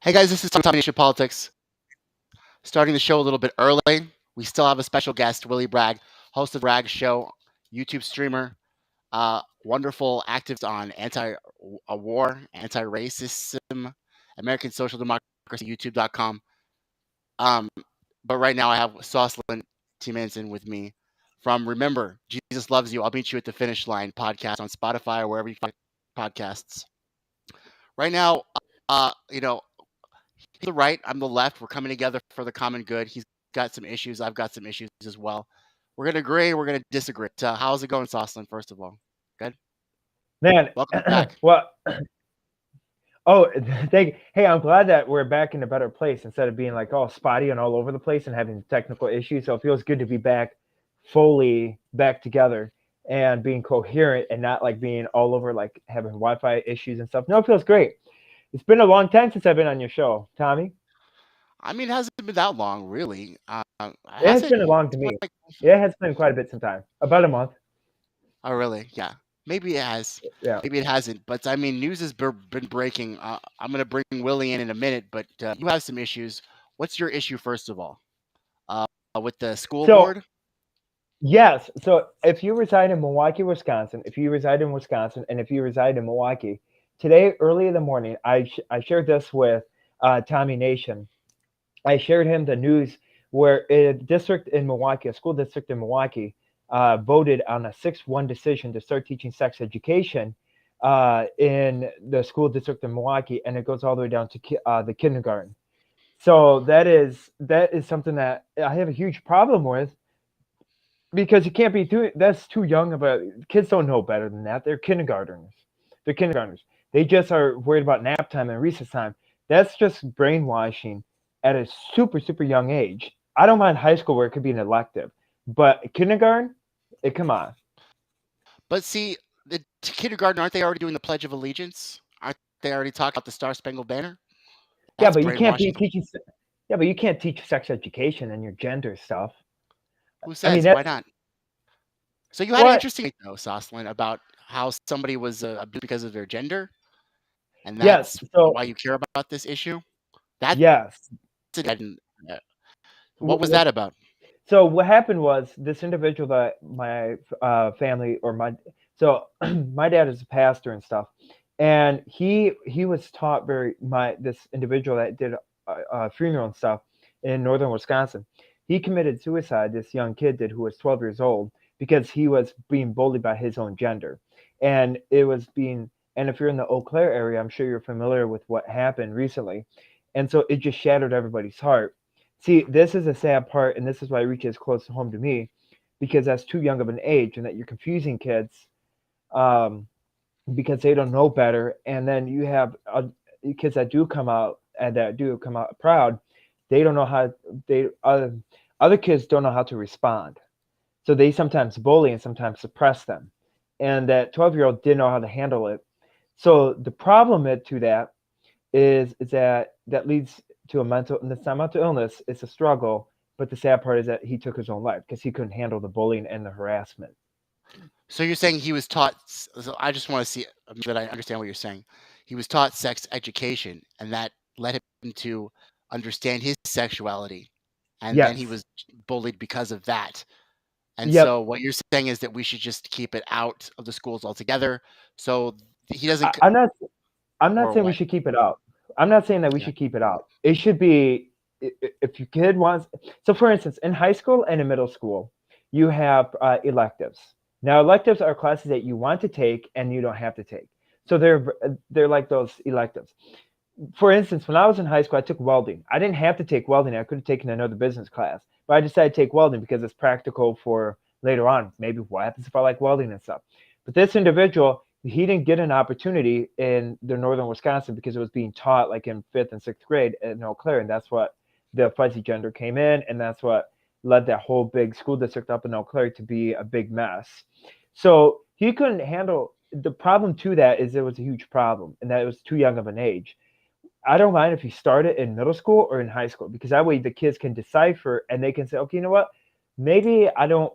Hey guys, this is Tommy Nation Politics. Starting the show a little bit early. We still have a special guest, Willie Bragg, host of Bragg Show, YouTube streamer, wonderful activist on anti-war, anti-racism, American Social Democracy, YouTube.com. But right now I have Saucelin T. Manson with me from Remember, Jesus Loves You. I'll meet you at the finish line podcast on Spotify or wherever you find podcasts. Right now, he's the right, I'm the left. We're coming together for the common good. He's got some issues. I've got some issues as well. We're going to agree. We're going to disagree. How's it going, Saucelin, first of all? Good? Man, Welcome back. well, thank you. Hey, I'm glad that we're back in a better place instead of being like all spotty and all over the place and having technical issues. So it feels good to be back, fully back together and being coherent and not like being all over, like having Wi-Fi issues and stuff. No, it feels great. It's been a long time since I've been on your show, Tommy. I mean, it hasn't been that long, really. It has been long to me. Like, Yeah, it has been quite a bit some time. About a month. oh, really? Yeah. Maybe it has. Yeah. Maybe it hasn't. But I mean, news has been breaking. I'm going to bring Willie in a minute, but you have some issues. What's your issue, first of all? With the school board? Yes. So if you reside in Milwaukee, Wisconsin, and if you reside in Milwaukee, today, early in the morning, I shared this with Tommy Nation. I shared him the news where a district in Milwaukee, a school district in Milwaukee, voted on a 6-1 decision to start teaching sex education in the school district in Milwaukee, and it goes all the way down to the kindergarten. So that is something that I have a huge problem with, because you can't be doing that's too young of a kids don't know better than that. They're kindergartners. They just are worried about nap time and recess time. That's just brainwashing at a super, super young age. I don't mind high school where it could be an elective, but kindergarten, come on. But see, the kindergarten, aren't they already doing the Pledge of Allegiance? Aren't they already talking about the Star Spangled Banner? That's but you can't be teaching. Yeah, but you can't teach sex education and your gender stuff. Who says? Why not? So you had an interesting though, Saucelin, about how somebody was abused because of their gender, and that's why you care about this issue. Yes. What was that about? So what happened was this individual that my family or my dad is a pastor and stuff, and he was taught this individual that did a funeral and stuff in northern Wisconsin. He committed suicide. This young kid did, who was 12 years old, because he was being bullied by his own gender, and if you're in the Eau Claire area, I'm sure you're familiar with what happened recently, and so it just shattered everybody's heart. See, this is a sad part, and this is why it reaches close to home to me, because that's too young of an age, and that you're confusing kids because they don't know better. And then you have kids that do come out proud. They don't know how other kids don't know how to respond, so they sometimes bully and sometimes suppress them. And that 12-year-old didn't know how to handle it. So the problem to that is that leads to it's not mental illness, it's a struggle. But the sad part is that he took his own life because he couldn't handle the bullying and the harassment. So you're saying he was taught, so I just want to see that I understand what you're saying. He was taught sex education, and that led him to understand his sexuality. And then he was bullied because of that. And so what you're saying is that we should just keep it out of the schools altogether. So he doesn't. I'm not saying we should keep it out. I'm not saying that we should keep it out. It should be, if your kid wants. So, for instance, in high school and in middle school, you have electives. Now, electives are classes that you want to take and you don't have to take. So they're like those electives. For instance, when I was in high school, I took welding. I didn't have to take welding. I could have taken another business class, but I decided to take welding because it's practical for later on. Maybe what happens if I like welding and stuff. But this individual, he didn't get an opportunity in the northern Wisconsin because it was being taught like in 5th and 6th grade in Eau Claire, and that's what the fuzzy gender came in, and that's what led that whole big school district up in Eau Claire to be a big mess. So he couldn't handle the problem. To that is, it was a huge problem, and that it was too young of an age. I don't mind if you start it in middle school or in high school, because that way the kids can decipher and they can say, okay, you know what? Maybe I don't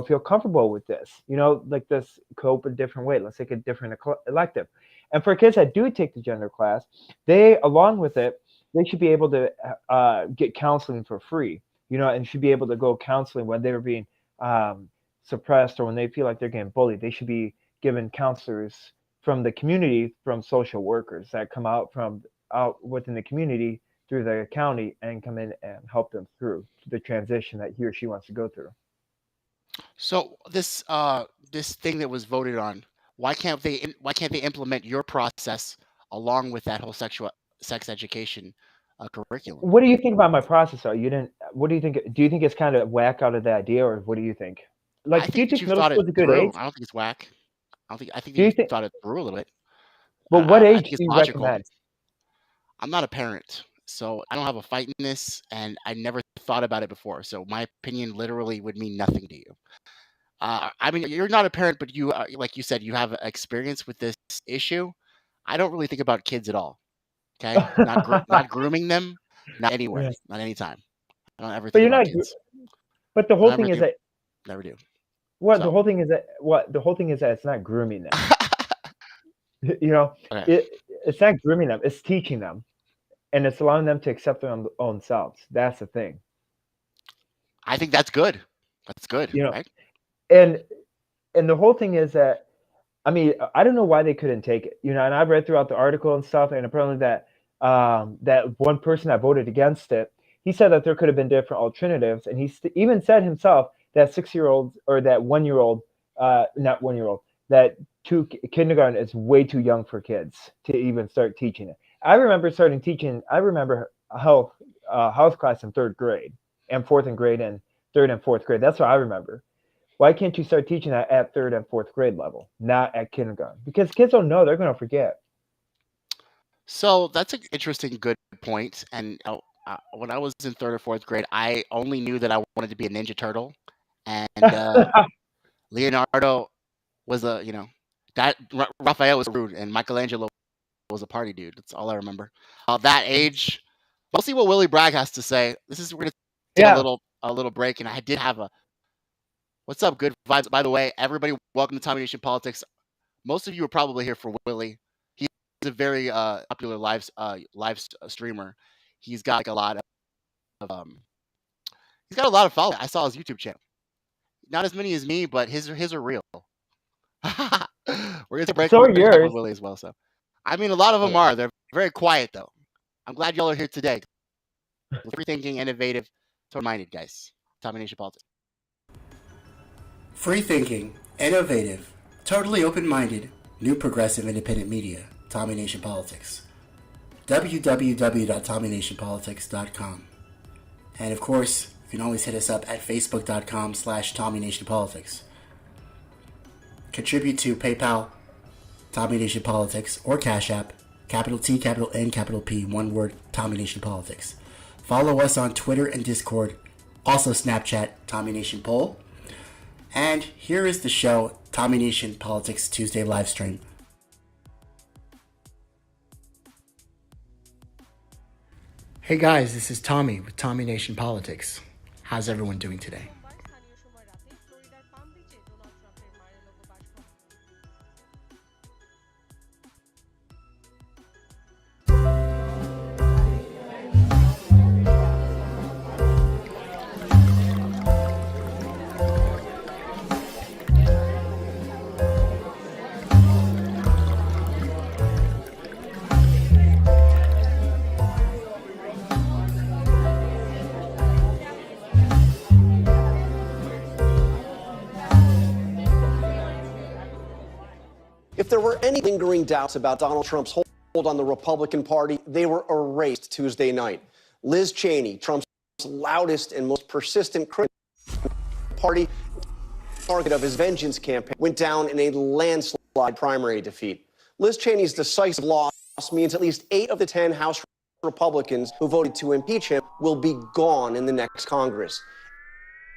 feel comfortable with this, like this cope a different way. Let's take a different elective. And for kids that do take the gender class, they, along with it, they should be able to get counseling for free, and should be able to go counseling when they're being suppressed or when they feel like they're getting bullied. They should be given counselors from the community, from social workers that come out within the community through the county and come in and help them through the transition that he or she wants to go through. So this thing that was voted on, why can't they implement your process along with that whole sex education curriculum? What do you think about my process? What do you think? Do you think it's kind of whack out of the idea, or what do you think? I Do you think think you've middle thought school it is a good through. age? I don't think it's whack. I think Do you you've think? thought it through a little bit. But what I age think do it's you logical. recommend? I'm not a parent, so I don't have a fight in this, and I never thought about it before. So my opinion literally would mean nothing to you. I mean, you're not a parent, but you, like you said, you have experience with this issue. I don't really think about kids at all. Okay, not grooming them, not anywhere, Yeah. not anytime. I don't ever But think you're about not. kids. But the I whole never thing is do. that Never do. the So whole thing is that it's not grooming them. You know, okay, it's not grooming them. It's teaching them, and it's allowing them to accept their own selves. That's the thing. I think that's good. That's good, You know, right? and the whole thing is that, I mean, I don't know why they couldn't take it. And I've read throughout the article and stuff, and apparently that one person that voted against it, he said that there could have been different alternatives, and he even said himself that 6-year-olds or that 1-year-old, not 1-year-old, that kindergarten is way too young for kids to even start teaching it. I remember starting teaching. I remember health class in third grade and grade and third and fourth grade. That's what I remember. Why can't you start teaching that at third and fourth grade level, not at kindergarten? Because kids don't know; they're going to forget. So that's an interesting, good point. And when I was in third or fourth grade, I only knew that I wanted to be a Ninja Turtle, and Leonardo was that Raphael was rude, and Michelangelo was a party dude. That's all I remember. That age. We'll see what Willie Bragg has to say. We're gonna take Yeah. a little break, and I did have a what's up, good vibes. By the way, everybody, welcome to Tommy Nation Politics. Most of you are probably here for Willie. He's a very popular live streamer. He's got like a lot of he's got a lot of followers. I saw his YouTube channel. Not as many as me, but his are real. We're gonna take a break. So We're are gonna talk with yours. Willie as well. So, I mean, a lot of them Okay. are. They're very quiet though. I'm glad y'all are here today. Free thinking, innovative, minded guys. Tommy Nation Politics. Free thinking, innovative, totally open-minded, new progressive independent media. Tommy Nation Politics. www.tommynationpolitics.com. And of course, you can always hit us up at facebook.com/TommyNationPolitics. Contribute to PayPal, Tommy Nation Politics, or Cash App, capital T, capital N, capital P, one word, Tommy Nation Politics. Follow us on Twitter and Discord, also Snapchat, Tommy Nation Poll. And here is the show, Tommy Nation Politics Tuesday live stream. Hey guys, this is Tommy with Tommy Nation Politics. How's everyone doing today? If there were any lingering doubts about Donald Trump's hold on the Republican Party, they were erased Tuesday night. Liz Cheney, Trump's loudest and most persistent critic of the party, target of his vengeance campaign, went down in a landslide primary defeat. Liz Cheney's decisive loss means at least 8 of the 10 House Republicans who voted to impeach him will be gone in the next Congress.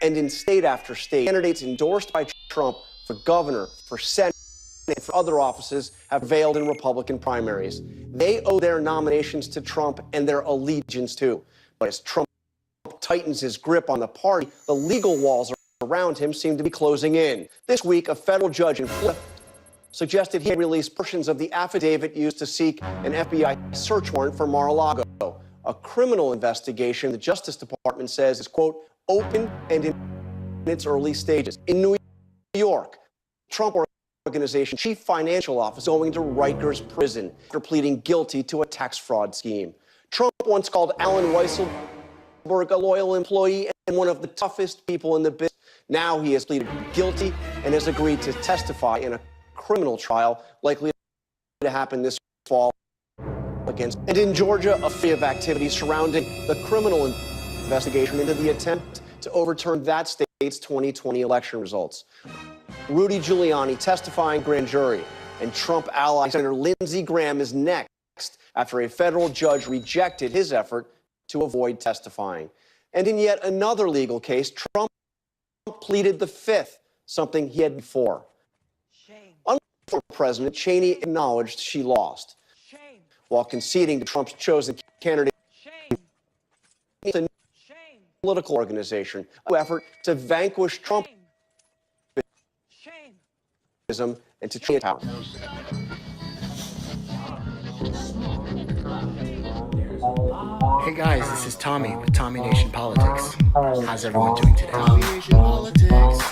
And in state after state, candidates endorsed by Trump for governor, for Senate, and for other offices have failed in Republican primaries. They owe their nominations to Trump and their allegiance too. But as Trump tightens his grip on the party, the legal walls around him seem to be closing in. This week, a federal judge in Florida suggested he released portions of the affidavit used to seek an FBI search warrant for Mar-a-Lago. A criminal investigation, the Justice Department says, is, quote, open and in its early stages. In New York, Trump Organization chief financial officer going to Rikers prison after pleading guilty to a tax fraud scheme. Trump once called Alan Weisselberg a loyal employee and one of the toughest people in the business. Now he has pleaded guilty and has agreed to testify in a criminal trial likely to happen this fall against. And in Georgia, a flurry of activity surrounding the criminal investigation into the attempt to overturn that state's 2020 election results. Rudy Giuliani testifying grand jury, and Trump ally Senator Lindsey Graham is next after a federal judge rejected his effort to avoid testifying. And in yet another legal case, Trump pleaded the fifth, something he had before. Unformer President Cheney acknowledged she lost, while conceding to Trump's chosen candidate a political organization, an effort to vanquish Trumpism and to change power. Hey guys, this is Tommy with Tommy Nation Politics. How's everyone doing today? Tommy Nation Politics.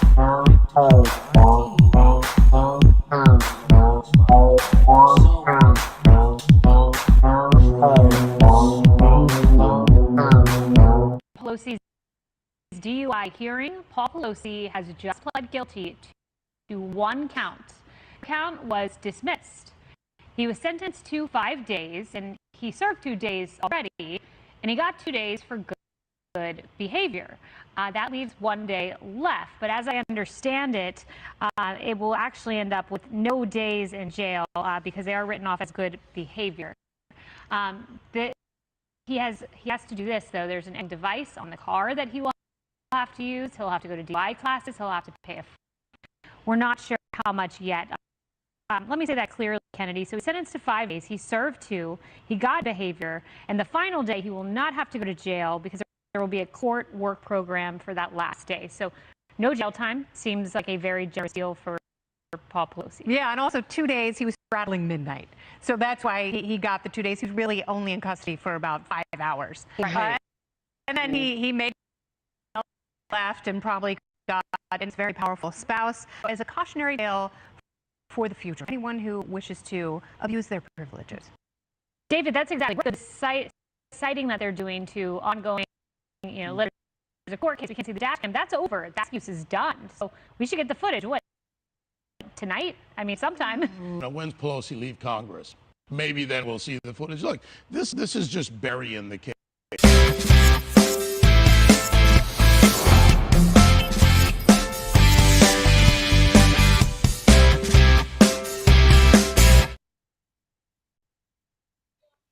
Pelosi's DUI hearing. Paul Pelosi has just pled guilty to one count. The count was dismissed. He was sentenced to 5 days, and he served 2 days already, and he got 2 days for good behavior. That leaves 1 day left, but as I understand it, it will actually end up with no days in jail because they are written off as good behavior. He has to do this, though. There's an device on the car that he will have to use. He'll have to go to DUI classes. He'll have to pay We're not sure how much yet. Let me say that clearly, Kennedy. So he's sentenced to 5 days. He served 2. He got behavior. And the final day, he will not have to go to jail because there will be a court work program for that last day. So no jail time. Seems like a very generous deal for Paul Pelosi. Yeah, and also 2 days he was straddling midnight. So that's why he got the 2 days. He was really only in custody for about 5 hours. And then he made left and probably got his very powerful spouse as a cautionary tale for the future. Anyone who wishes to abuse their privileges. David, that's exactly right. The citing that they're doing to ongoing, letters of court case. We can't see the dash cam. That's over. That use is done. So we should get the footage. What? Tonight? I mean, sometime. When's Pelosi leave Congress? Maybe then we'll see the footage. Look, this is just burying the case.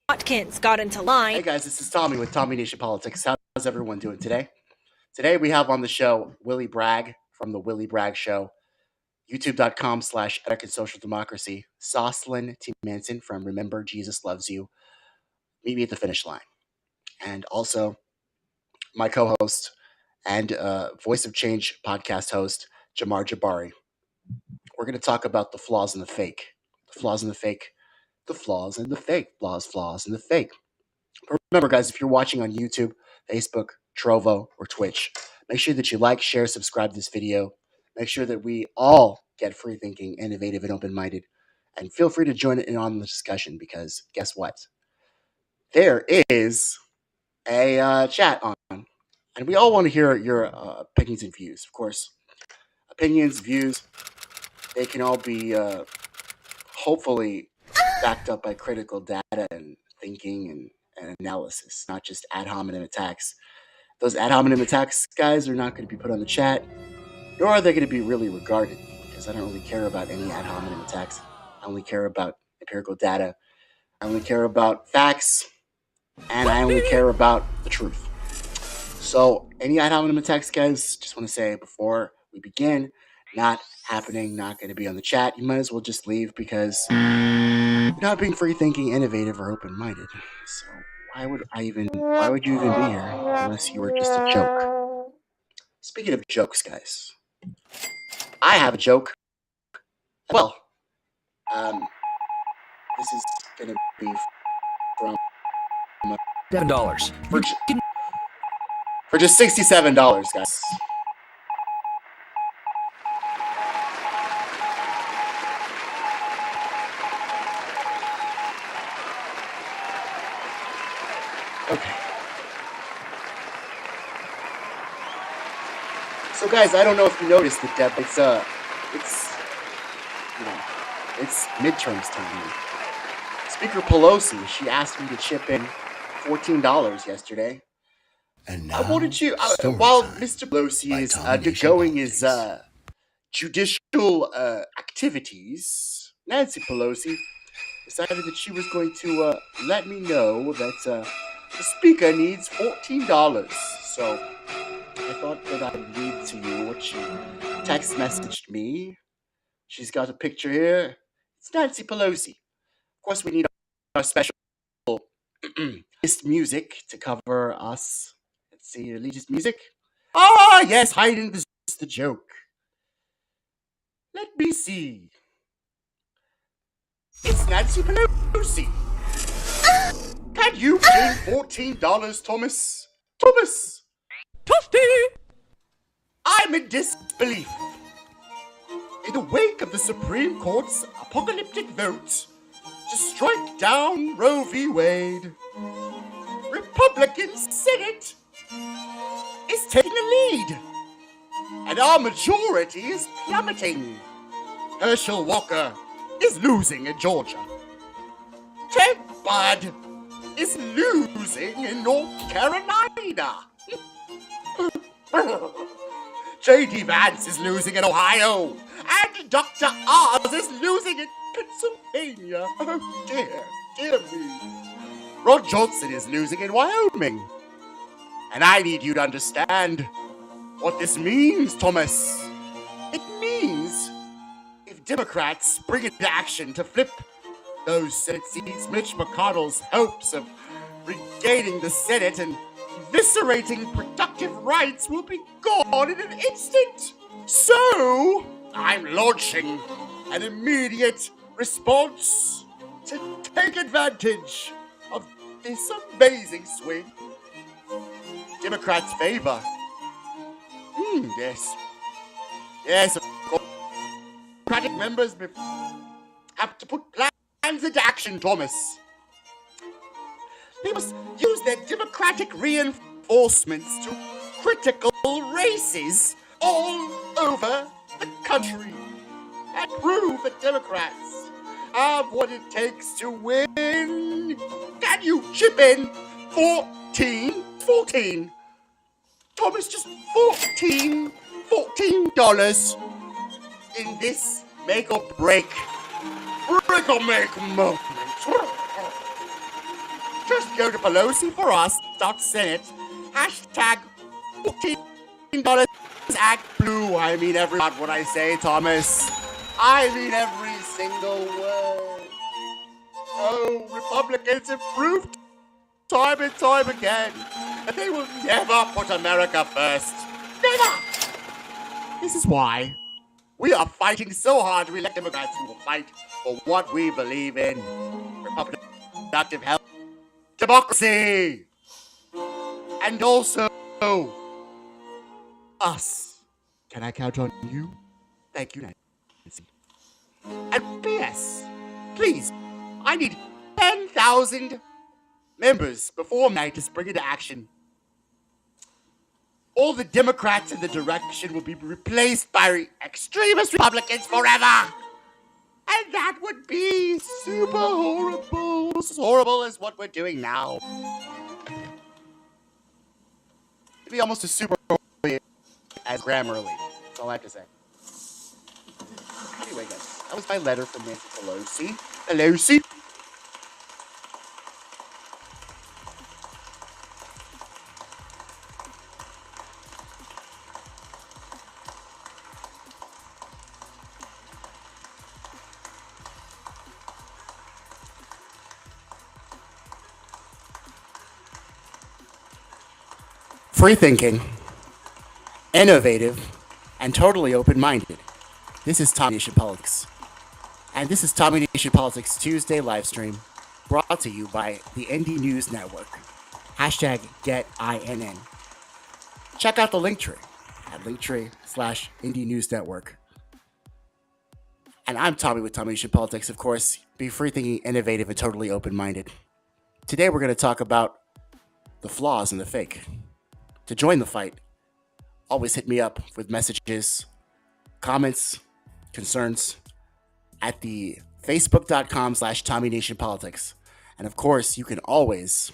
Watkins got into line. Hey guys, this is Tommy with Tommy Nation Politics. How's everyone doing today? Today we have on the show Willy Bragg from the Willy Bragg Show, youtube.com/Ethic and Social Democracy, Saucelin T. Manson from Remember Jesus Loves You, Meet Me at the Finish Line, and also my co-host and Voice of Change podcast host, Jamarr Jabari. We're going to talk about the flaws in the fake. The flaws in the fake. The flaws in the fake. Flaws in the fake. But remember, guys, if you're watching on YouTube, Facebook, Trovo, or Twitch, make sure that you like, share, subscribe to this video. Make sure that we all get free thinking, innovative, and open-minded. And feel free to join in on the discussion because guess what? There is a chat on. And we all want to hear your opinions and views. Of course, opinions, views, they can all be hopefully backed up by critical data and thinking and analysis, not just ad hominem attacks. Those ad hominem attacks, guys, are not going to be put on the chat, nor are they going to be really regarded, because I don't really care about any ad hominem attacks. I only care about empirical data. I only care about facts, and I only care about the truth. So any ad hominem attacks, guys, just want to say before we begin, not happening, not going to be on the chat. You might as well just leave because you're not being free thinking, innovative, or open-minded. So why would you even be here unless you were just a joke? Speaking of jokes, guys, I have a joke. Well, This is gonna be from $7. for just $67, guys. Okay. So, guys, I don't know if you noticed it, Deb. It's midterms time. Speaker Pelosi, she asked me to chip in $14 yesterday. And now, while Mr. Pelosi is undergoing his judicial activities, Nancy Pelosi decided that she was going to let me know that the speaker needs $14. So I thought that I'd read to you what she text messaged me. She's got a picture here. It's Nancy Pelosi. Of course, we need our special music to cover us. Let's see, religious music. Ah, yes, hiding is the joke. Let me see. It's Nancy Pelosi. Can you pay $14, Thomas? Thomas! Toasty! I'm in disbelief. In the wake of the Supreme Court's apocalyptic vote to strike down Roe v. Wade, Republican Senate is taking the lead, and our majority is plummeting. Herschel Walker is losing in Georgia. Ted Budd is losing in North Carolina. J.D. Vance is losing in Ohio. And Dr. Oz is losing in Pennsylvania. Oh, dear me. Ron Johnson is losing in Wyoming. And I need you to understand what this means, Thomas. It means if Democrats bring into action to flip those Senate seats, Mitch McConnell's hopes of regaining the Senate and eviscerating productive rights will be gone in an instant. So, I'm launching an immediate response to take advantage of this amazing swing. Democrats favor. Yes. Yes, of course. Democratic members have to put plans into action, Thomas. They must use their democratic reinforcements to critical races all over the country and prove that Democrats have what it takes to win. Can you chip in 14? Thomas, just $14 in this make or break moment. Just go to Pelosi for us, .Senate, hashtag $14 act blue. I mean every word what I say, Thomas. I mean every single word. Oh, Republicans have proved time and time again that they will never put America first. Never! This is why we are fighting so hard to elect Democrats who will fight for what we believe in. Reproductive health, democracy, and also us. Can I count on you? Thank you, Nancy. And P.S. Please, I need 10,000 members before night to bring into action. All the Democrats in the direction will be replaced by extremist Republicans forever. And that would be super horrible. As horrible as what we're doing now. It'd be almost as super horrible as Grammarly. That's all I have to say. Anyway, guys, that was my letter from Nancy Pelosi. Free thinking, innovative, and totally open-minded. This is Tommy Nation Politics. And this is Tommy Nation Politics Tuesday live stream, brought to you by the Indie News Network. Hashtag GetINN. Check out the link tree at linktree/Indie News Network. And I'm Tommy with Tommy Nation Politics, of course. Be free thinking, innovative, and totally open minded. Today we're going to talk about the flaws in the fake. To join the fight, always hit me up with messages, comments, concerns at the facebook.com/Tommy Nation Politics. And of course, you can always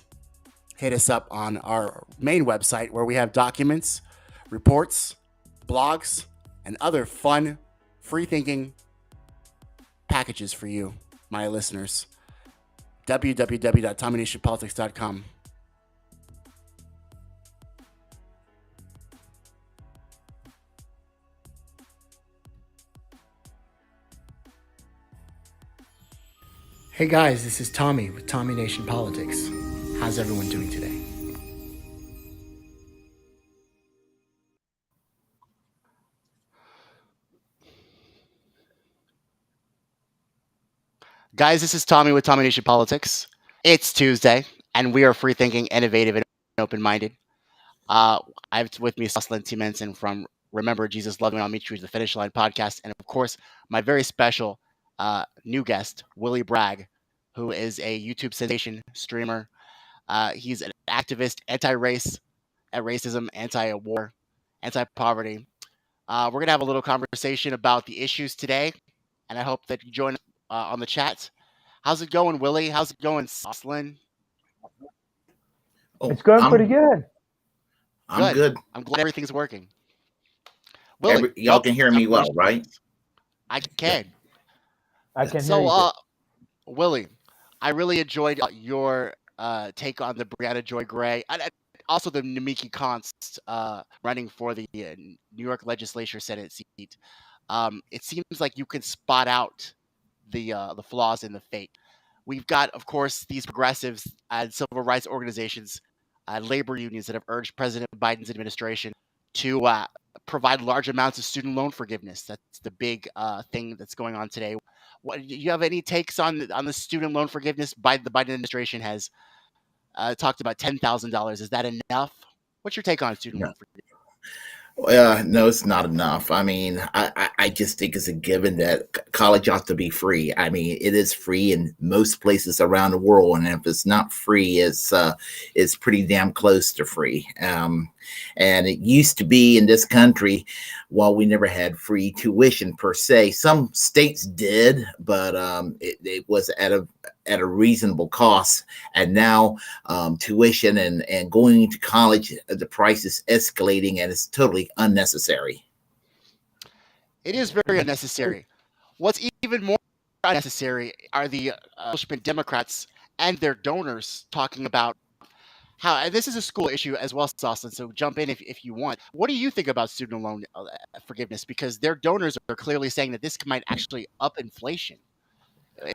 hit us up on our main website where we have documents, reports, blogs, and other fun, free thinking packages for you, my listeners. www.tommynationpolitics.com. Hey guys, this is Tommy with Tommy Nation Politics. How's everyone doing today? Guys, this is Tommy with Tommy Nation Politics. It's Tuesday, and we are free thinking, innovative, and open minded. I have with me Jocelyn T. Menson from Remember Jesus Loved Me, I'll Meet You at the Finish Line podcast. And of course, my very special new guest, WILLY BRAGG, who is a YouTube sensation streamer. He's an activist, anti-race, racism, anti-war, anti-poverty. We're going to have a little conversation about the issues today, and I hope that you join us on the chat. How's it going, Willie? How's it going, Jocelyn? It's going pretty good. I'm good. I'm glad everything's working. Willie, y'all can hear me well, right? I can. I can hear you. Willie, I really enjoyed your take on the Brianna Joy Gray, and also the Nimiki Konst running for the New York Legislature Senate seat. It seems like you can spot out the flaws in the fake. We've got, of course, these progressives and civil rights organizations, labor unions that have urged President Biden's administration to provide large amounts of student loan forgiveness. That's the big thing that's going on today. Do you have any takes on the student loan forgiveness? The Biden administration has talked about $10,000. Is that enough? What's your take on student loan forgiveness? No, it's not enough. I mean, I just think it's a given that college ought to be free. I mean, it is free in most places around the world, and if it's not free, it's pretty damn close to free. And it used to be in this country, while we never had free tuition per se, some states did, but it was at a reasonable cost. And now tuition and going to college, the price is escalating, and it's totally unnecessary. It is very unnecessary. What's even more unnecessary are the establishment Democrats and their donors talking about how this is a school issue as well, Jocelyn, so jump in if you want. What do you think about student loan forgiveness? Because their donors are clearly saying that this might actually up inflation.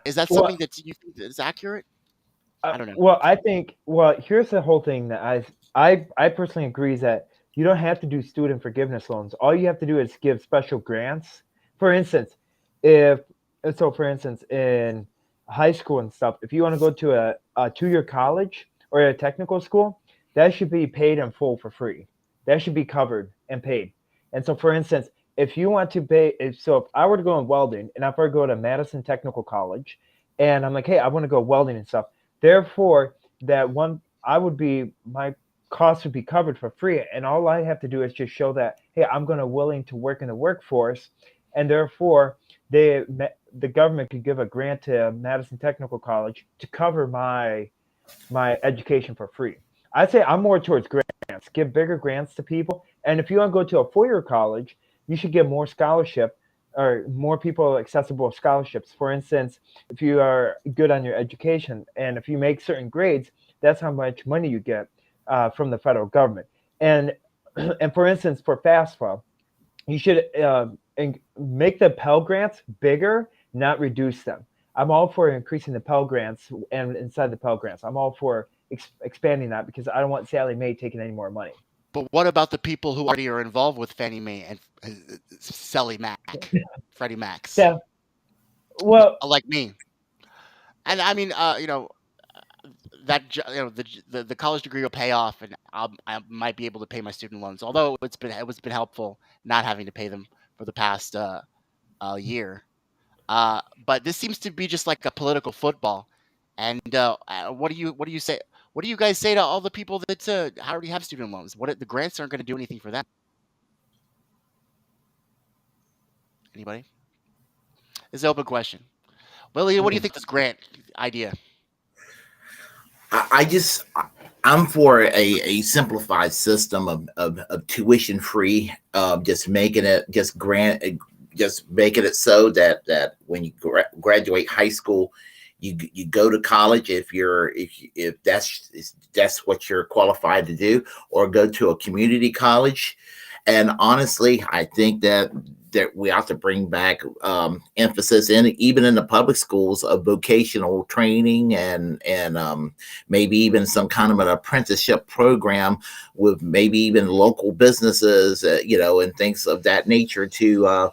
Is that something that you think is accurate? I don't know. Well, here's the whole thing that I personally agree is that you don't have to do student forgiveness loans. All you have to do is give special grants. For instance, in high school and stuff, if you want to go to a 2-year college or a technical school, that should be paid in full for free. That should be covered and paid. And so, for instance, if you want to pay, if I were to go in welding and if I were to go to Madison Technical College and I'm like, hey, I want to go welding and stuff, therefore, my costs would be covered for free. And all I have to do is just show that, hey, I'm willing to work in the workforce. And therefore, the government could give a grant to Madison Technical College to cover my education for free. I'd say I'm more towards grants. Give bigger grants to people. And if you want to go to a 4-year college, you should give more scholarship or more people accessible scholarships. For instance, if you are good on your education and if you make certain grades, that's how much money you get from the federal government. And for instance, for FAFSA, you should make the Pell Grants bigger, not reduce them. I'm all for increasing the Pell Grants and inside the Pell Grants. I'm all for expanding that because I don't want Sally Mae taking any more money. But what about the people who already are involved with Fannie Mae and Sally Mac, Freddie Macs? Yeah. Well, like me. And I mean, the college degree will pay off, and I might be able to pay my student loans. Although it's been helpful not having to pay them for the past year. But this seems to be just like a political football. And what do you say? What do you guys say to all the people that already have student loans? The grants aren't going to do anything for them? Anybody? It's an open question. Willie, what do you think this grant idea? I'm for a simplified system of tuition free, just making it just making it so that when you graduate high school, you go to college if that's what you're qualified to do, or go to a community college. And honestly, I think that we have to bring back emphasis even in the public schools of vocational training, and maybe even some kind of an apprenticeship program with maybe even local businesses, and things of that nature to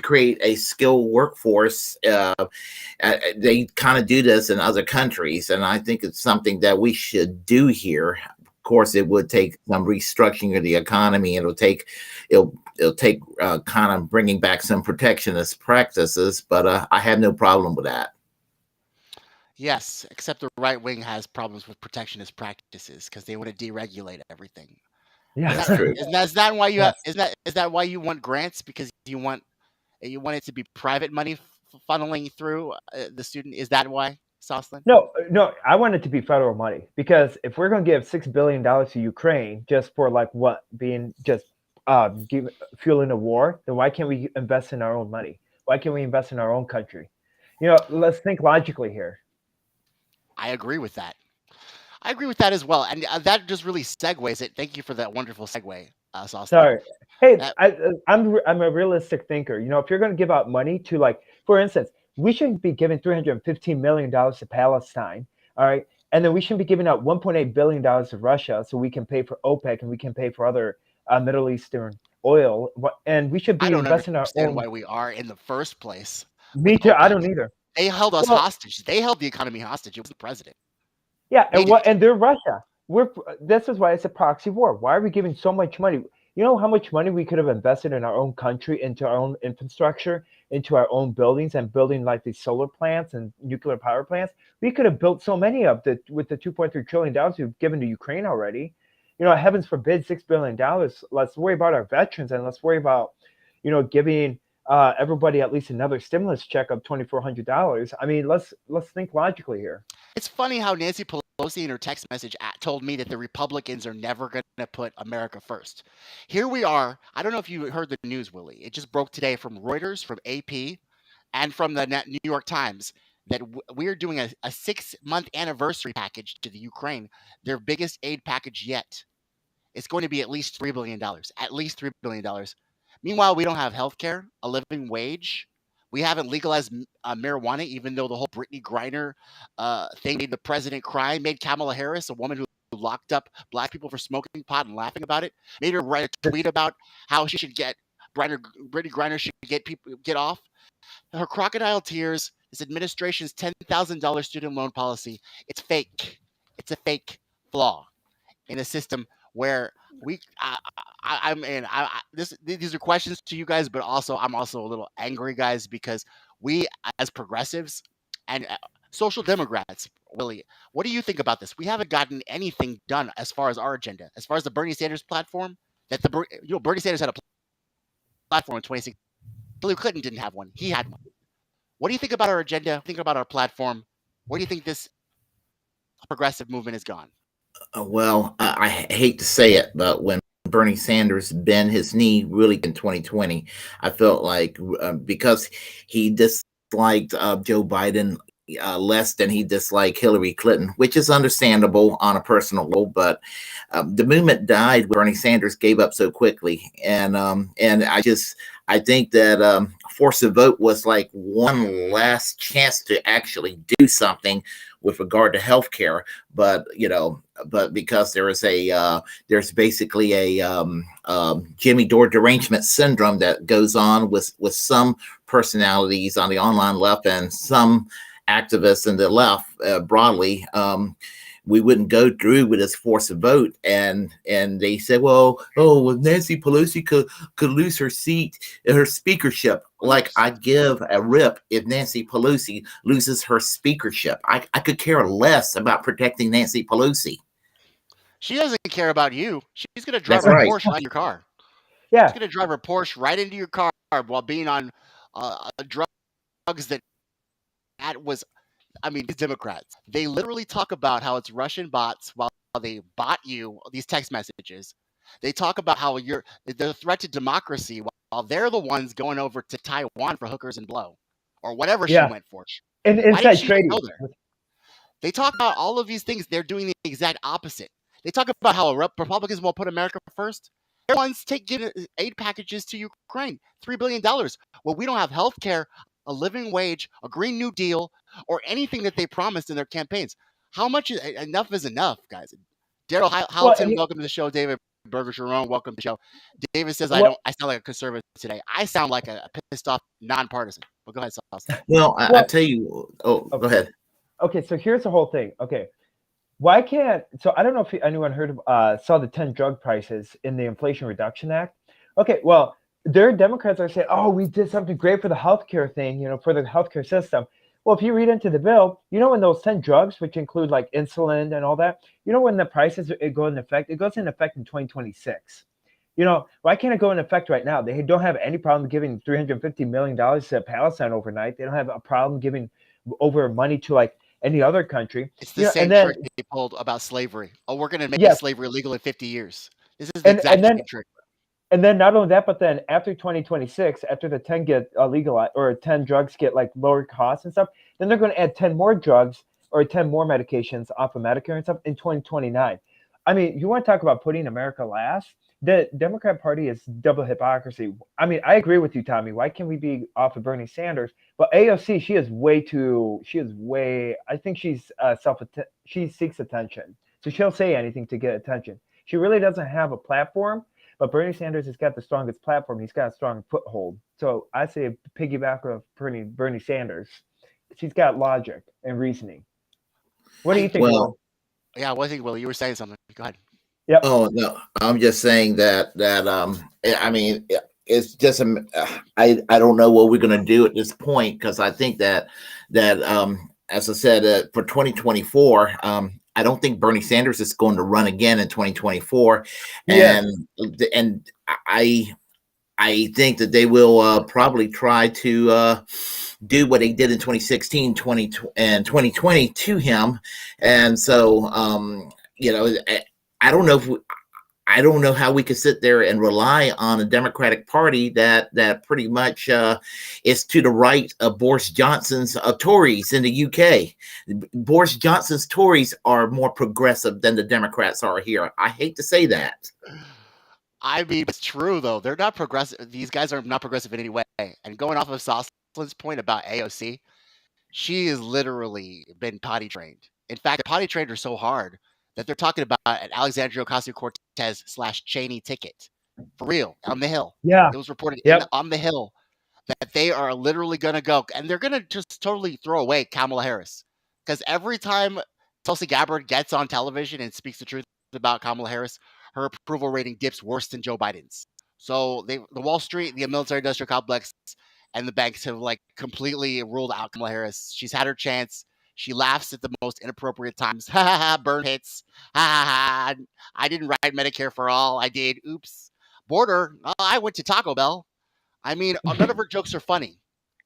create a skilled workforce. They kind of do this in other countries, and I think it's something that we should do here. Of course, it would take some restructuring of the economy. It'll take kind of bringing back some protectionist practices, but I have no problem with that. Yes, except the right wing has problems with protectionist practices because they want to deregulate everything. Yeah, That's true. Is that why you Yes. is that why you want grants? Because you want it to be private money funneling through the student? Is that why, Saucelin? No, I want it to be federal money, because if we're going to give $6 billion to Ukraine just for like what being just fueling a war, then why can't we invest in our own money? Why can't we invest in our own country? Let's think logically here. I agree with that. I agree with that as well, and that just really segues it. Thank you for that wonderful segue, Saucelin. Sorry. Hey, That- I'm a realistic thinker. If you're going to give out money to, like, for instance, we shouldn't be giving $315 million to Palestine, all right? And then we shouldn't be giving out $1.8 billion to Russia so we can pay for OPEC and we can pay for other Middle Eastern oil. And we should be I don't investing our understand own. why we are in the first place. Me with too. I OPEC. don't either. They held us Well- hostage. They held the economy hostage. It was the president. Yeah, They did. and they're Russia. This is why it's a proxy war. Why are we giving so much money? You know how much money we could have invested in our own country, into our own infrastructure, into our own buildings, and building like these solar plants and nuclear power plants? We could have built so many with the $2.3 trillion we've given to Ukraine already. Heavens forbid, $6 billion. Let's worry about our veterans, and let's worry about, giving everybody at least another stimulus check of $2,400. I mean, let's think logically here. It's funny how Nancy Pelosi in her text message told me that the Republicans are never going to put America first. Here we are. I don't know if you heard the news, Willie. It just broke today from Reuters, from AP, and from the New York Times that we're doing a 6-month anniversary package to the Ukraine, their biggest aid package yet. It's going to be at least $3 billion. At least $3 billion. Meanwhile, we don't have health care, a living wage. We haven't legalized marijuana, even though the whole Brittany Griner thing made the president cry, made Kamala Harris, a woman who locked up black people for smoking pot and laughing about it, made her write a tweet about how she should Brittany Griner should get off. Her crocodile tears, this administration's $10,000 student loan policy, it's fake. It's a fake flaw in a system where these are questions to you guys, but also I'm also a little angry, guys, because we as progressives and social democrats, Willie, what do you think about this? We haven't gotten anything done as far as our agenda, as far as the Bernie Sanders platform. That Bernie Sanders had a platform in 2016. Hillary Clinton didn't have one. He had one. What do you think about our agenda? Think about our platform. Where do you think this progressive movement has gone? Well, I hate to say it, but when Bernie Sanders bent his knee really in 2020, I felt like because he disliked Joe Biden less than he disliked Hillary Clinton, which is understandable on a personal level, but the movement died when Bernie Sanders gave up so quickly. And I think that force of vote was like one last chance to actually do something with regard to healthcare. But but because there is there's basically a Jimmy Dore derangement syndrome that goes on with some personalities on the online left and some activists in the left broadly. We wouldn't go through with this forced vote, and they said, well, Nancy Pelosi could lose her seat, her speakership. Like, I'd give a rip if Nancy Pelosi loses her speakership. I could care less about protecting Nancy Pelosi. She doesn't care about you. She's going to drive That's her right. Porsche right in your car. Yeah. She's going to drive her Porsche right into your car while being on drugs that was. I mean, these Democrats, they literally talk about how it's Russian bots while they bot you these text messages. They talk about how they're a threat to democracy while they're the ones going over to Taiwan for hookers and blow or whatever she went for. And Why inside didn't she trading. go there? They talk about all of these things. They're doing the exact opposite. They talk about how Republicans won't put America first. They're the ones giving aid packages to Ukraine, $3 billion. Well, we don't have health care, a living wage, a Green New Deal, or anything that they promised in their campaigns. How much enough is enough, guys? Daryl Houghton, welcome to the show. David Berger Sharon, welcome to the show. David says, I sound like a conservative today. I sound like a pissed off nonpartisan. But go ahead, Sauce. Well, I tell you, go ahead. Okay, so here's the whole thing. Okay, why can't, so I don't know if anyone heard of, saw the 10 drug prices in the Inflation Reduction Act. Okay, well, their Democrats are saying, oh, we did something great for the healthcare thing, for the healthcare system. Well, if you read into the bill, when those 10 drugs, which include like insulin and all that, when the prices go into effect, it goes into effect in 2026. Why can't it go into effect right now? They don't have any problem giving $350 million to Palestine overnight. They don't have a problem giving over money to like any other country. It's the same trick they pulled about slavery. Oh, we're going to make slavery illegal in 50 years. This is the exact same trick. And then not only that, but then after 2026, after the 10 get legalized or 10 drugs get like lower costs and stuff, then they're going to add 10 more drugs or 10 more medications off of Medicare and stuff in 2029. I mean, you want to talk about putting America last? The Democrat Party is double hypocrisy. I mean, I agree with you, Tommy. Why can't we be off of Bernie Sanders? But AOC, I think she seeks attention. So she'll say anything to get attention. She really doesn't have a platform. But Bernie Sanders has got the strongest platform. He's got a strong foothold. So I say piggyback of Bernie Sanders. She's got logic and reasoning. What do you think? Well, yeah, I think, Willie, you were saying something. Go ahead. Yep. Oh no, I'm just saying that I mean, it's just I don't know what we're gonna do at this point, because I think that as I said, for 2024. I don't think Bernie Sanders is going to run again in 2024, and I think that they will probably try to do what they did in 2016, 2020, and 2020 to him, and so I don't know I don't know how we could sit there and rely on a Democratic Party that pretty much is to the right of Boris Johnson's Tories in the UK. Boris Johnson's Tories are more progressive than the Democrats are here. I hate to say that. I mean, it's true, though. They're not progressive. These guys are not progressive in any way. And going off of Soslin's point about AOC, she has literally been potty trained. In fact, potty trained her so hard that they're talking about an Alexandria Ocasio-Cortez / Cheney ticket. For real, on the Hill. Yeah. It was reported Yep. on the Hill that they are literally going to go, and they're going to just totally throw away Kamala Harris. Because every time Tulsi Gabbard gets on television and speaks the truth about Kamala Harris, her approval rating dips worse than Joe Biden's. So the Wall Street, the military-industrial complex, and the banks have like completely ruled out Kamala Harris. She's had her chance. She laughs at the most inappropriate times. Ha ha ha, burn hits. Ha ha ha. I didn't write Medicare for all. I did. Oops. Border. Oh, I went to Taco Bell. I mean, none of her jokes are funny.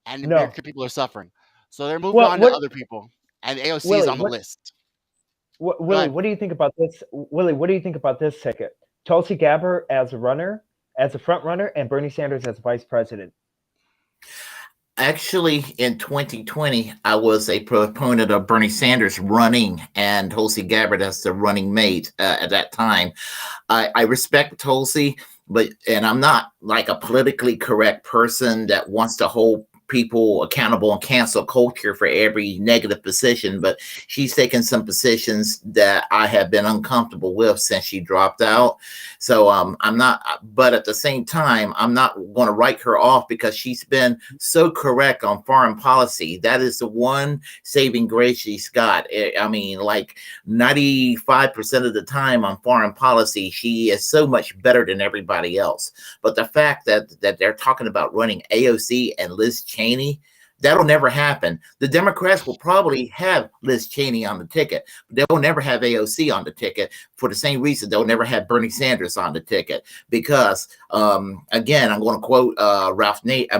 And American people are suffering. So they're moving on to other people. And AOC Willie, is on the list. Willie, what do you think about this? Willie, what do you think about this ticket? Tulsi Gabbard as a runner, as a front runner, and Bernie Sanders as vice president. Actually, in 2020, I was a proponent of Bernie Sanders running and Tulsi Gabbard as the running mate at that time. I respect Tulsi, and I'm not like a politically correct person that wants to hold people accountable and cancel culture for every negative position, but she's taken some positions that I have been uncomfortable with since she dropped out. So I'm not, but at the same time, I'm not going to write her off because she's been so correct on foreign policy. That is the one saving grace she's got. I mean, like 95% of the time on foreign policy, she is so much better than everybody else. But the fact that they're talking about running AOC and Liz Cheney, that'll never happen. The Democrats will probably have Liz Cheney on the ticket, but they'll never have AOC on the ticket for the same reason they'll never have Bernie Sanders on the ticket. Because, again, I'm going to quote I'm going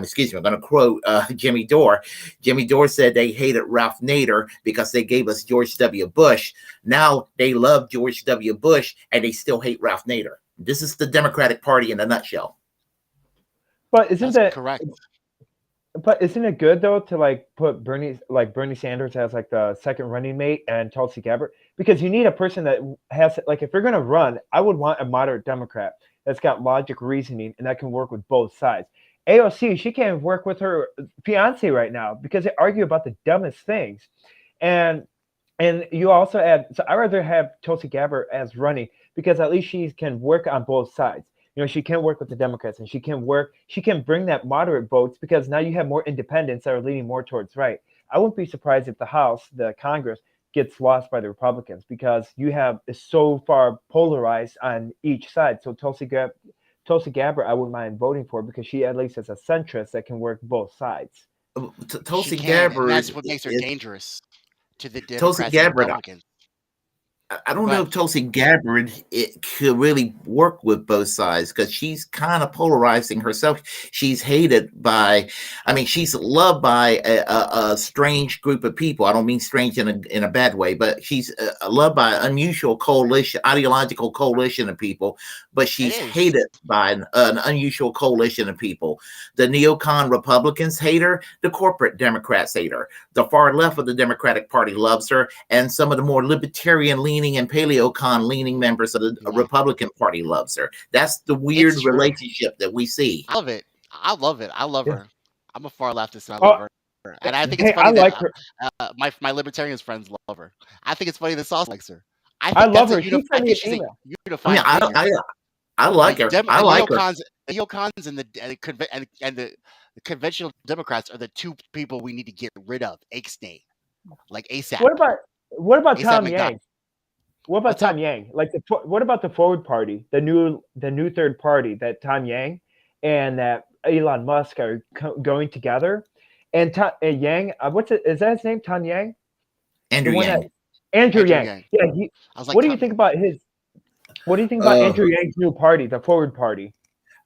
to quote Jimmy Dore. Jimmy Dore said they hated Ralph Nader because they gave us George W. Bush. Now they love George W. Bush and they still hate Ralph Nader. This is the Democratic Party in a nutshell. But isn't that correct? But isn't it good though to like put Bernie Sanders as like the second running mate and Tulsi Gabbard? Because you need a person that has, like, if you're gonna run, I would want a moderate Democrat that's got logic, reasoning, and that can work with both sides. AOC, she can't work with her fiance right now because they argue about the dumbest things. And you also add, so I rather have Tulsi Gabbard as running because at least she can work on both sides. You know, she can work with the Democrats and she can bring that moderate votes because now you have more independents that are leaning more towards right. I wouldn't be surprised if the House, the Congress, gets lost by the Republicans because you have is so far polarized on each side. So Tulsi Gabbard, I wouldn't mind voting for because she at least is a centrist that can work both sides. Tulsi Gabbard, that's what makes her dangerous to the Democrats Tulsi Gabbard, and Republicans. I don't know if Tulsi Gabbard could really work with both sides because she's kind of polarizing herself. She's hated by, I mean, she's loved by a strange group of people. I don't mean strange in a bad way, but she's loved by an unusual coalition, ideological coalition of people, but she's hated by an unusual coalition of people. The neocon Republicans hate her. The corporate Democrats hate her. The far left of the Democratic Party loves her. And some of the more libertarian leaning and paleocon leaning members of the Republican Party loves her. That's the weird relationship that we see. I love it. I love her. I'm a far leftist and I love her. And I think it's funny that my libertarian friends love her. I think it's funny that Sauce likes her. I love her. I think she's a unifying I like her. I like her. The neocons and the conventional Democrats are the two people we need to get rid of. ASAP. Like ASAP. What about Tom Yang? What about Tom Yang? Like, what about the Forward Party, the new third party that Tom Yang and that Elon Musk are going together? And Yang, is that his name? Tom Yang? Andrew Yang. Andrew Yang. Yeah. What do you think about his? What do you think about Andrew Yang's new party, the Forward Party,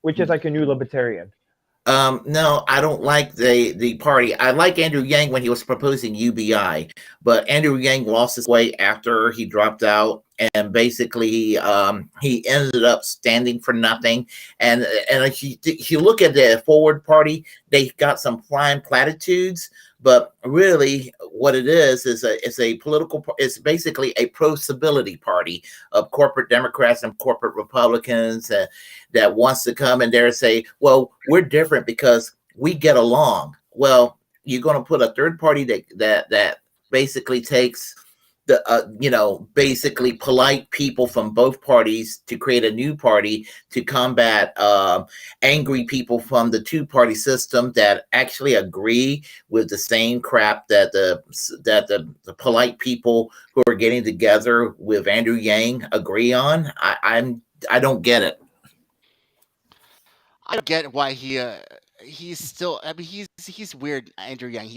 which is like a new libertarian? No, I don't like the party. I like Andrew Yang when he was proposing UBI, but Andrew Yang lost his way after he dropped out, and basically he ended up standing for nothing. And if you look at the Forward Party, they got some flying platitudes, but really what it is a political. It's basically a pro-stability party of corporate Democrats and corporate Republicans that wants to come in there and say, well, we're different because we get along. Well, you're going to put a third party that basically takes the basically polite people from both parties to create a new party to combat angry people from the two-party system that actually agree with the same crap that the polite people who are getting together with Andrew Yang agree on. I don't get it. I don't get why he's still. I mean, he's weird, Andrew Yang.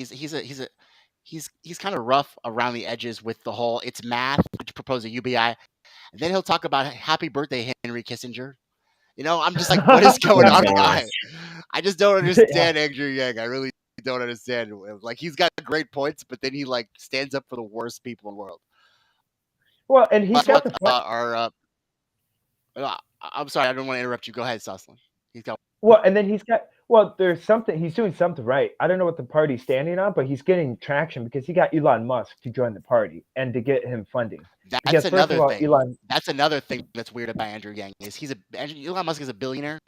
He's kind of rough around the edges with the whole it's math to propose a UBI. And then he'll talk about happy birthday, Henry Kissinger. You know, I'm just like, what is going on, guy? I just don't understand Andrew Yang. I really don't understand. Like, he's got great points, but then he like stands up for the worst people in the world. Well, and he's got I'm sorry, I don't want to interrupt you. Go ahead, Saucelin. He's got. Well, and then there's something, he's doing something right. I don't know what the party's standing on, but he's getting traction because he got Elon Musk to join the party and to get him funding. That's another thing. That's another thing that's weird about Andrew Yang is Elon Musk is a billionaire.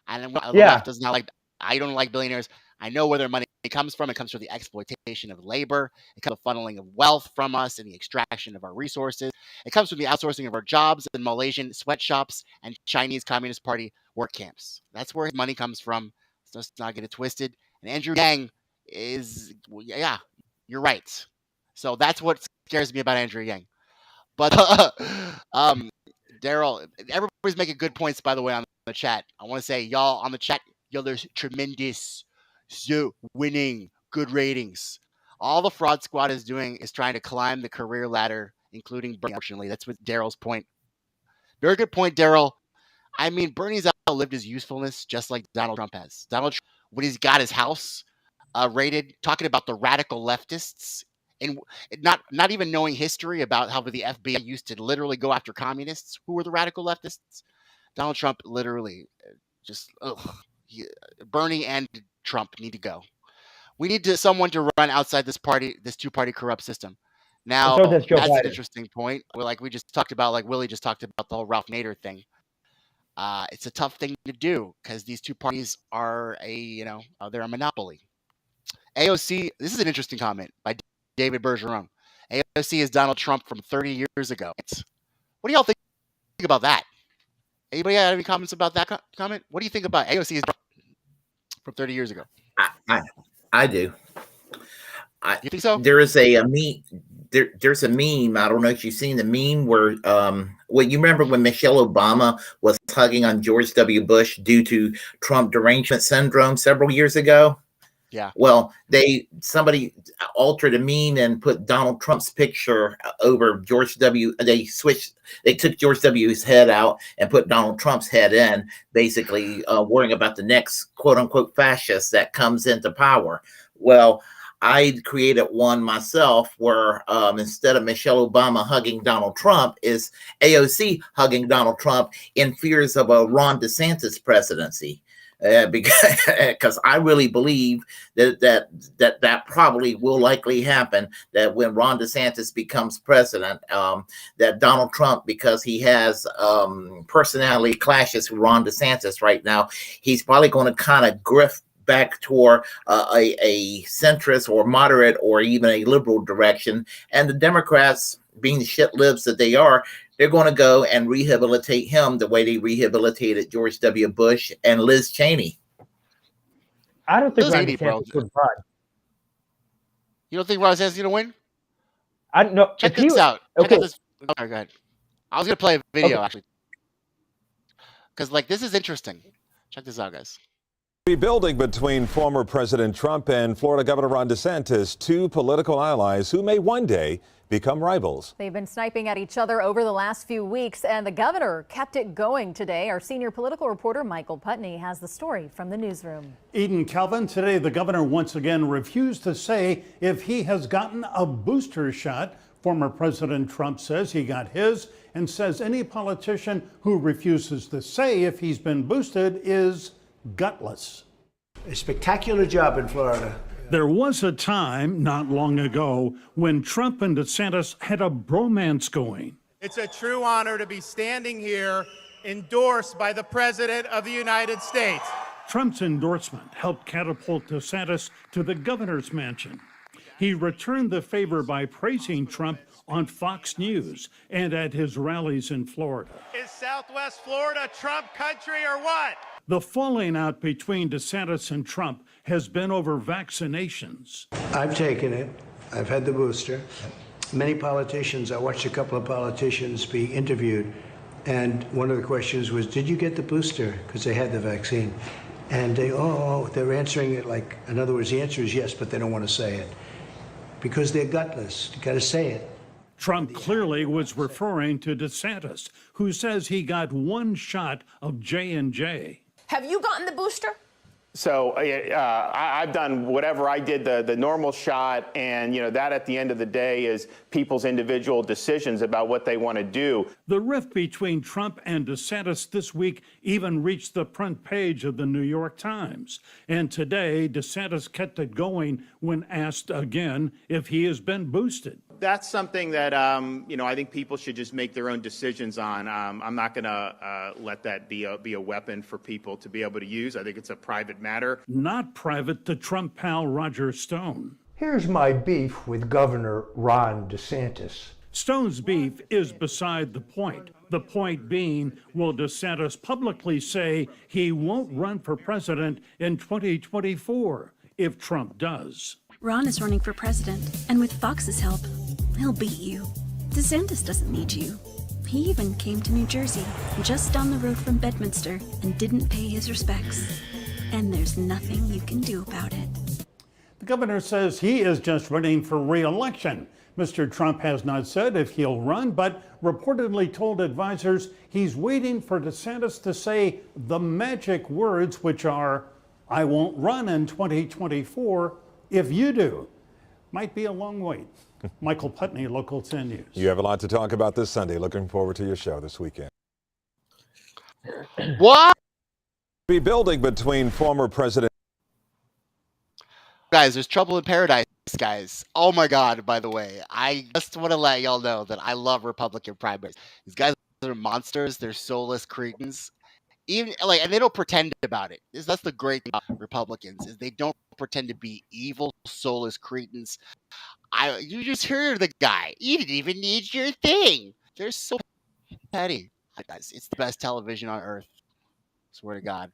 And I don't like billionaires. I know where their money comes from. It comes from the exploitation of labor. It comes from the funneling of wealth from us and the extraction of our resources. It comes from the outsourcing of our jobs in Malaysian sweatshops and Chinese Communist Party work camps. That's where his money comes from. So let's not get it twisted. And Andrew Yang is, yeah, you're right. So that's what scares me about Andrew Yang. But Daryl, everybody's making good points, by the way, on the chat. I want to say, y'all on the chat, there's tremendous winning, good ratings. All the fraud squad is doing is trying to climb the career ladder, including Bernie. Unfortunately, that's what Daryl's point. Very good point, Daryl. I mean, Bernie's outlived his usefulness, just like Donald Trump has. Donald Trump, when he's got his house raided, talking about the radical leftists, and not even knowing history about how the FBI used to literally go after communists who were the radical leftists. Donald Trump literally just Bernie and Trump need to go. We need someone to run outside this two-party corrupt system. Now, so that's an interesting point. Like we just talked about, like Willie just talked about the whole Ralph Nader thing. It's a tough thing to do because these two parties are they're a monopoly. AOC, this is an interesting comment by David Bergeron. AOC is Donald Trump from 30 years ago. What do y'all think about that? Anybody have any comments about that comment? What do you think about AOC is from 30 years ago? I do. You think so? There is a meme. There's a meme. I don't know if you've seen the meme where, you remember when Michelle Obama was tugging on George W. Bush due to Trump derangement syndrome several years ago? Yeah. Well, somebody altered a meme and put Donald Trump's picture over George W. They took George W.'s head out and put Donald Trump's head in, basically worrying about the next quote unquote fascist that comes into power. Well, I created one myself where instead of Michelle Obama hugging Donald Trump, is AOC hugging Donald Trump in fears of a Ron DeSantis presidency. Because I really believe that probably will likely happen, that when Ron DeSantis becomes president, that Donald Trump, because he has personality clashes with Ron DeSantis right now, he's probably going to kind of grift back toward a centrist or moderate or even a liberal direction. And the Democrats, being the shit libs that they are, they're going to go and rehabilitate him the way they rehabilitated George W. Bush and Liz Cheney. I don't think Ron DeSantis would run. You don't think Ron DeSantis is going to win? I don't know. Check this out. Okay, go ahead. I was going to play a video, actually. Because, this is interesting. Check this out, guys. Rebuilding between former President Trump and Florida Governor Ron DeSantis, two political allies who may one day become rivals. They've been sniping at each other over the last few weeks, and the governor kept it going today. Our senior political reporter Michael Putney has the story from the newsroom. Eden, Calvin, today the governor once again refused to say if he has gotten a booster shot. Former President Trump says he got his and says any politician who refuses to say if he's been boosted is gutless. A spectacular job in Florida. There was a time not long ago when Trump and DeSantis had a bromance going. It's a true honor to be standing here endorsed by the President of the United States. Trump's endorsement helped catapult DeSantis to the governor's mansion. He returned the favor by praising Trump on Fox News and at his rallies in Florida. Is Southwest Florida Trump country or what? The falling out between DeSantis and Trump has been over vaccinations. I've taken it. I've had the booster. Many politicians, I watched a couple of politicians be interviewed, and one of the questions was, did you get the booster? Because they had the vaccine. And they're answering it like, in other words, the answer is yes, but they don't want to say it. Because they're gutless. You got to say it. Trump clearly was referring to DeSantis, who says he got one shot of J&J. Have you gotten the booster? So I've done whatever I did, the normal shot, and that at the end of the day is people's individual decisions about what they want to do. The rift between Trump and DeSantis this week even reached the front page of the New York Times. And today, DeSantis kept it going when asked again if he has been boosted. that's something that, I think people should just make their own decisions on. I'm not going to let that be a weapon for people to be able to use. I think it's a private matter. Not private to Trump pal Roger Stone. Here's my beef with Governor Ron DeSantis. Stone's beef is beside the point. The point being, will DeSantis publicly say he won't run for president in 2024 if Trump does? Ron is running for president, and with Fox's help, he'll beat you. DeSantis doesn't need you. He even came to New Jersey, just down the road from Bedminster, and didn't pay his respects. And there's nothing you can do about it. The governor says he is just running for re-election. Mr. Trump has not said if he'll run, but reportedly told advisors he's waiting for DeSantis to say the magic words, which are, "I won't run in 2024 if you do." Might be a long wait. Michael Putney, Local 10 News. You have a lot to talk about this Sunday. Looking forward to your show this weekend. What? Be building between former President. Guys, there's trouble in paradise, guys. Oh my God, by the way. I just want to let y'all know that I love Republican primaries. These guys are monsters. They're soulless cretins. Even and they don't pretend about it. That's the great thing about Republicans, is they don't pretend to be evil, soulless cretins. You just heard the guy. He didn't even need your thing. They're so petty. Guys, it's the best television on earth. Swear to God.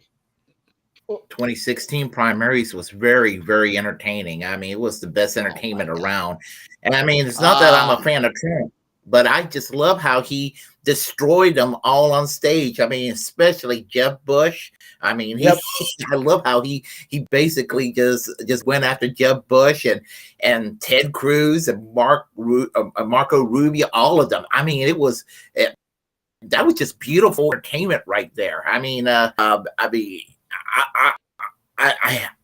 2016 primaries was very, very entertaining. I mean, it was the best entertainment around. And I mean, it's not that I'm a fan of Trump, but I just love how he destroyed them all on stage. I mean, especially Jeb Bush. I mean, I love how he basically just went after Jeb Bush and Ted Cruz and Marco Rubio, all of them. I mean, that was just beautiful entertainment right there. I mean, I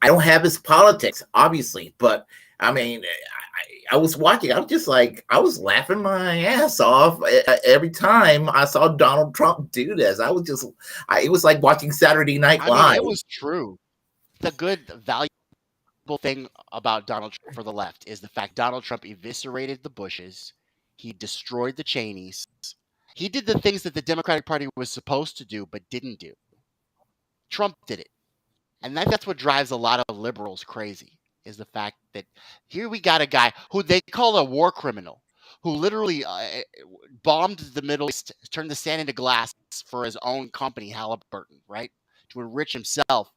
don't have his politics, obviously, but I mean, I was watching. I was just I was laughing my ass off every time I saw Donald Trump do this. It was like watching Saturday Night Live. I mean, it was true. The good, valuable thing about Donald Trump for the left is the fact Donald Trump eviscerated the Bushes. He destroyed the Cheneys. He did the things that the Democratic Party was supposed to do but didn't do. Trump did it. And that's what drives a lot of liberals crazy, is the fact that here we got a guy who they call a war criminal, who literally bombed the Middle East, turned the sand into glass for his own company, Halliburton, right, to enrich himself.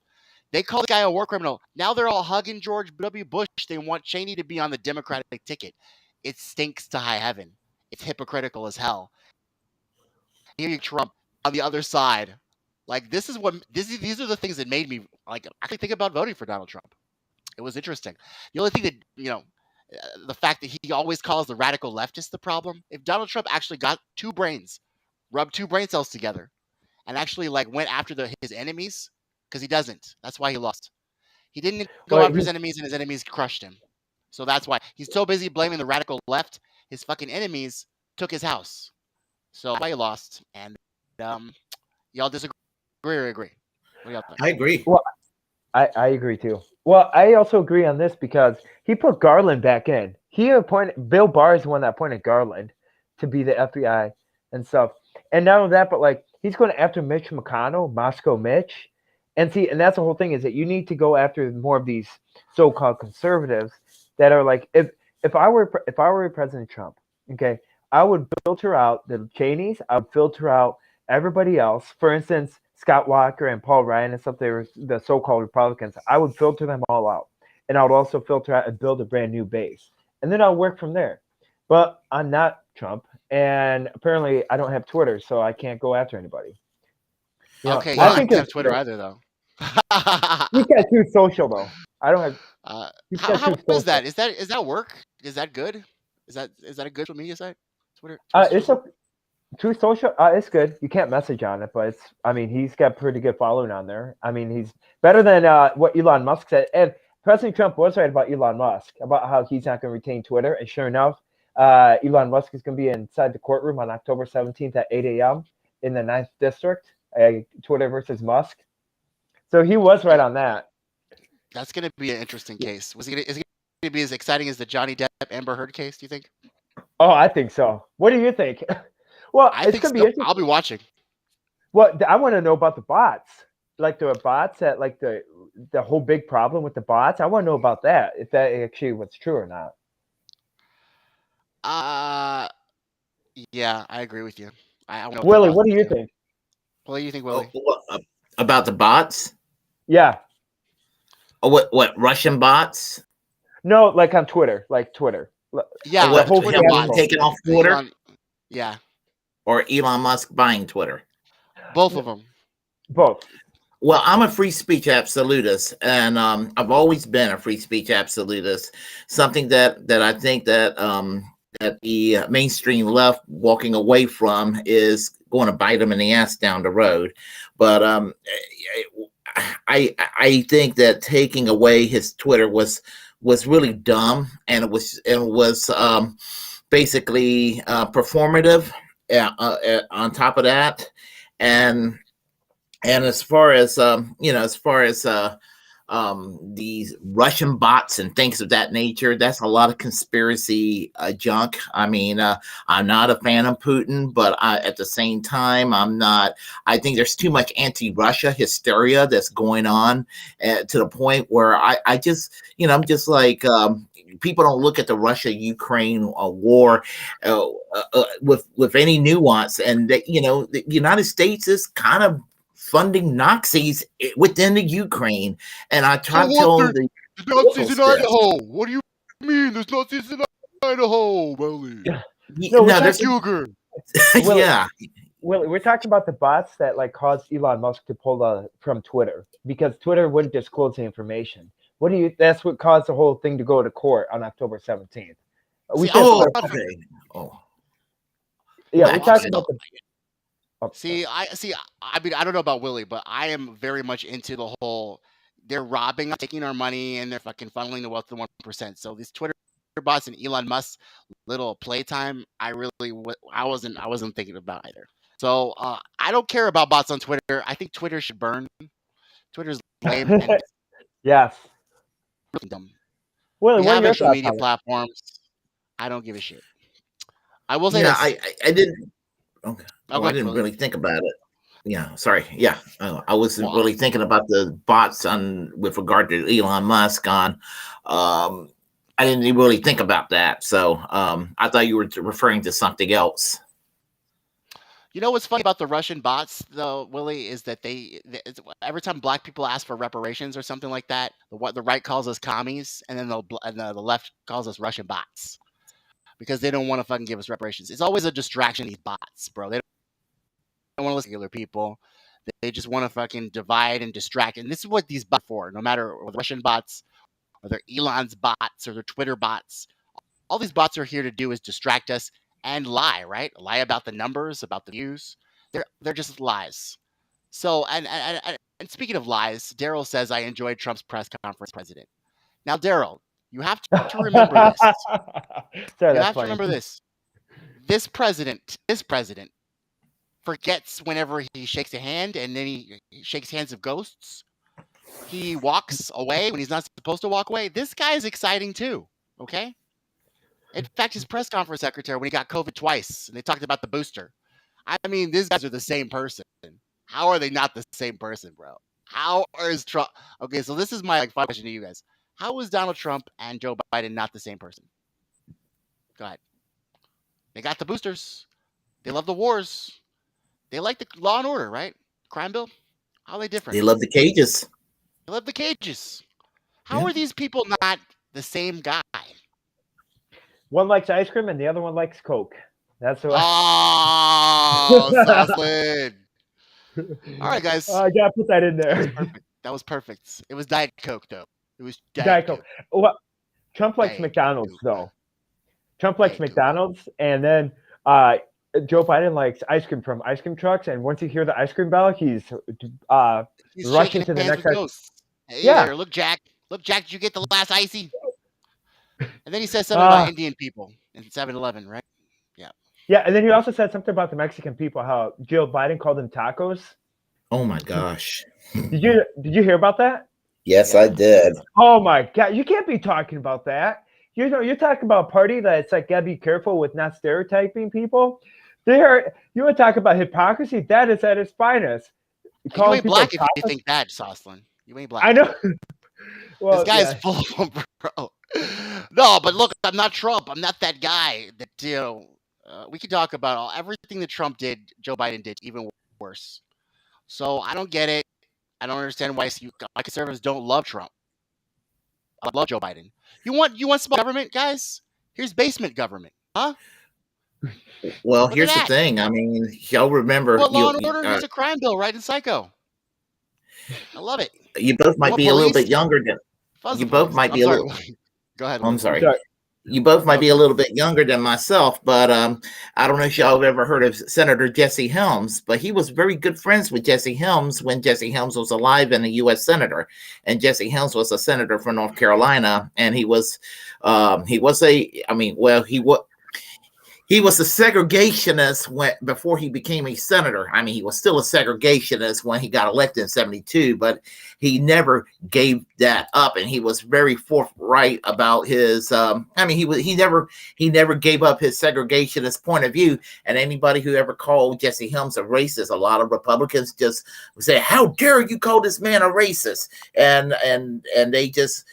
They call the guy a war criminal. Now they're all hugging George W. Bush. They want Cheney to be on the Democratic ticket. It stinks to high heaven. It's hypocritical as hell. Here Trump on the other side. These are the things that made me actually think about voting for Donald Trump. It was interesting. The only thing that, the fact that he always calls the radical leftist the problem. If Donald Trump actually got two brains, rubbed two brain cells together, and actually went after his enemies, because he doesn't. That's why he lost. He didn't go after his enemies, and his enemies crushed him. So that's why he's so busy blaming the radical left. His fucking enemies took his house. So that's why he lost. And y'all disagree or agree? What do y'all think? I agree. Well, I agree too. Well, I also agree on this because he put Garland back in. He appointed Bill Barr is the one that appointed Garland to be the FBI and stuff. And not only that, but he's going after Mitch McConnell, Moscow Mitch. And and that's the whole thing, is that you need to go after more of these so-called conservatives that are if I were President Trump, okay, I would filter out the Cheneys, I would filter out everybody else. For instance, Scott Walker and Paul Ryan and stuff, they were the so-called Republicans. I would filter them all out. And I would also filter out and build a brand new base. And then I'll work from there. But I'm not Trump. And apparently I don't have Twitter, so I can't go after anybody. Okay, I don't have Twitter either, though. You got Truth Social, though. I don't have. How is that? Is that work? Is that good? Is that a good social media site? Twitter it's a Truth Social. It's good. You can't message on it, but he's got pretty good following on there. I mean, he's better than what Elon Musk said. And President Trump was right about Elon Musk, about how he's not going to retain Twitter. And sure enough, Elon Musk is going to be inside the courtroom on October 17th at 8 a.m. in the 9th District. Twitter versus Musk. So he was right on that. That's going to be an interesting case. Is it going to be as exciting as the Johnny Depp Amber Heard case, do you think? Oh, I think so. What do you think? Well, I it's think gonna be so. interesting. I'll be watching. Well, I want to know about the bots, like the bots that like the whole big problem with the bots. I want to know about that, if that actually was true or not. Uh, yeah, I agree with you. I know what the Willie, bots what do you do. think? What do you think, Oh, Willie? about the bots? Yeah. Oh, what Russian bots? No, like on Twitter, like Twitter. Yeah, The like the whole Twitter Him being bots. fiasco. taken off Twitter, Elon, yeah, or Elon Musk buying Twitter? both of them. Both. Well, I'm a free speech absolutist, and I've always been a free speech absolutist. Something that I think that the mainstream left walking away from is going to bite them in the ass down the road. But I think that taking away his Twitter was really dumb, and it was basically performative. On top of that, and as far as these Russian bots and things of that nature, that's a lot of conspiracy junk. I mean, I'm not a fan of Putin, but at the same time, I'm not. I think there's too much anti-Russia hysteria that's going on to the point where I just, I'm just like, people don't look at the Russia-Ukraine war with any nuance, and that, the United States is kind of funding Nazis within the Ukraine, and I try to tell them the Nazis in Idaho. What do you mean? There's Nazis in Idaho, Willie. No, there's Willie, yeah. Willie, we're talking about the bots that like caused Elon Musk to pull from Twitter because Twitter wouldn't disclose the information. That's what caused the whole thing to go to court on October 17th. We okay. Oh. Yeah, we're talking about the. I mean, I don't know about Willie, but I am very much into the whole. They're robbing, taking our money, and they're fucking funneling the wealth of the 1%. So these Twitter bots and Elon Musk's little playtime, I wasn't thinking about either. So I don't care about bots on Twitter. I think Twitter should burn. Twitter's lame and yes. really dumb. Willie, We what are have your social thoughts media on it? platforms. I don't give a shit. I will say Yeah, this. I didn't. Okay. Oh, I didn't really think about it. Yeah, sorry. Yeah, I wasn't really thinking about the bots with regard to Elon Musk on. I didn't even really think about that. So I thought you were referring to something else. You know what's funny about the Russian bots, though, Willie, is that every time black people ask for reparations or something like that, the right calls us commies, and then the left calls us Russian bots because they don't want to fucking give us reparations. It's always a distraction. These bots, bro. They don't want to listen to regular people. They just want to fucking divide and distract. And this is what these bots are for. No matter whether Russian bots, or they're Elon's bots, or they're Twitter bots, all these bots are here to do is distract us and lie, right? Lie about the numbers, about the views. They're just lies. So, and speaking of lies, Daryl says, I enjoyed Trump's press conference, president. Now, Daryl, you have to remember this. Sorry, you that's have funny. to remember this. This president forgets whenever he shakes a hand, and then he shakes hands of ghosts. He walks away when he's not supposed to walk away. This guy is exciting too, okay? In fact, his press conference secretary, when he got COVID twice, and they talked about the booster. I mean, these guys are the same person. How are they not the same person, bro? How is Trump? Okay, so this is my final question to you guys. How is Donald Trump and Joe Biden not the same person? Go ahead. They got the boosters. They love the wars. They like the law and order, right? Crime bill. How are they different? They love the cages. They love the cages. How are these people not the same guy? One likes ice cream and the other one likes Coke. That's what. Oh, Southland. All right, guys. I gotta put that in there. That was perfect. It was Diet Coke, though. It was Diet Coke. Well, Trump likes McDonald's, though. Trump likes McDonald's, and then Joe Biden likes ice cream from ice cream trucks. And once you hear the ice cream bell, he's rushing to the next. Hey there, look, Jack. Look, Jack, did you get the last icy? And then he says something about Indian people in 7-Eleven, right? Yeah. Yeah, and then he also said something about the Mexican people, how Joe Biden called them tacos. Oh my gosh. Did you hear about that? Yes, I did. Oh my God, you can't be talking about that. you talk about a party that's like gotta be careful with not stereotyping people. You want to talk about hypocrisy? That is at its finest. You ain't black if you think that, Sosslin. You ain't black. I know. Well, this guy's full of them, bro. No, but look, I'm not Trump. I'm not that guy. That we can talk about everything that Trump did. Joe Biden did even worse. So I don't get it. I don't understand why conservatives don't love Trump. I love Joe Biden. You want small government, guys? Here's basement government, huh? Well, here's the thing. I mean, y'all remember Law and Order? Here's a crime bill, right? In Psycho. I love it. You both might be a little bit younger than. You both might be a little. Go ahead. I'm sorry. You both might be a little bit younger than myself, but I don't know if y'all have ever heard of Senator Jesse Helms, but he was very good friends with Jesse Helms when Jesse Helms was alive and a U.S. senator, and Jesse Helms was a senator from North Carolina, and he was a segregationist before he became a senator. I mean, he was still a segregationist when he got elected in 1972, but he never gave that up, and he was very forthright about his. He never gave up his segregationist point of view. And anybody who ever called Jesse Helms a racist, a lot of Republicans just say, "How dare you call this man a racist?" And they just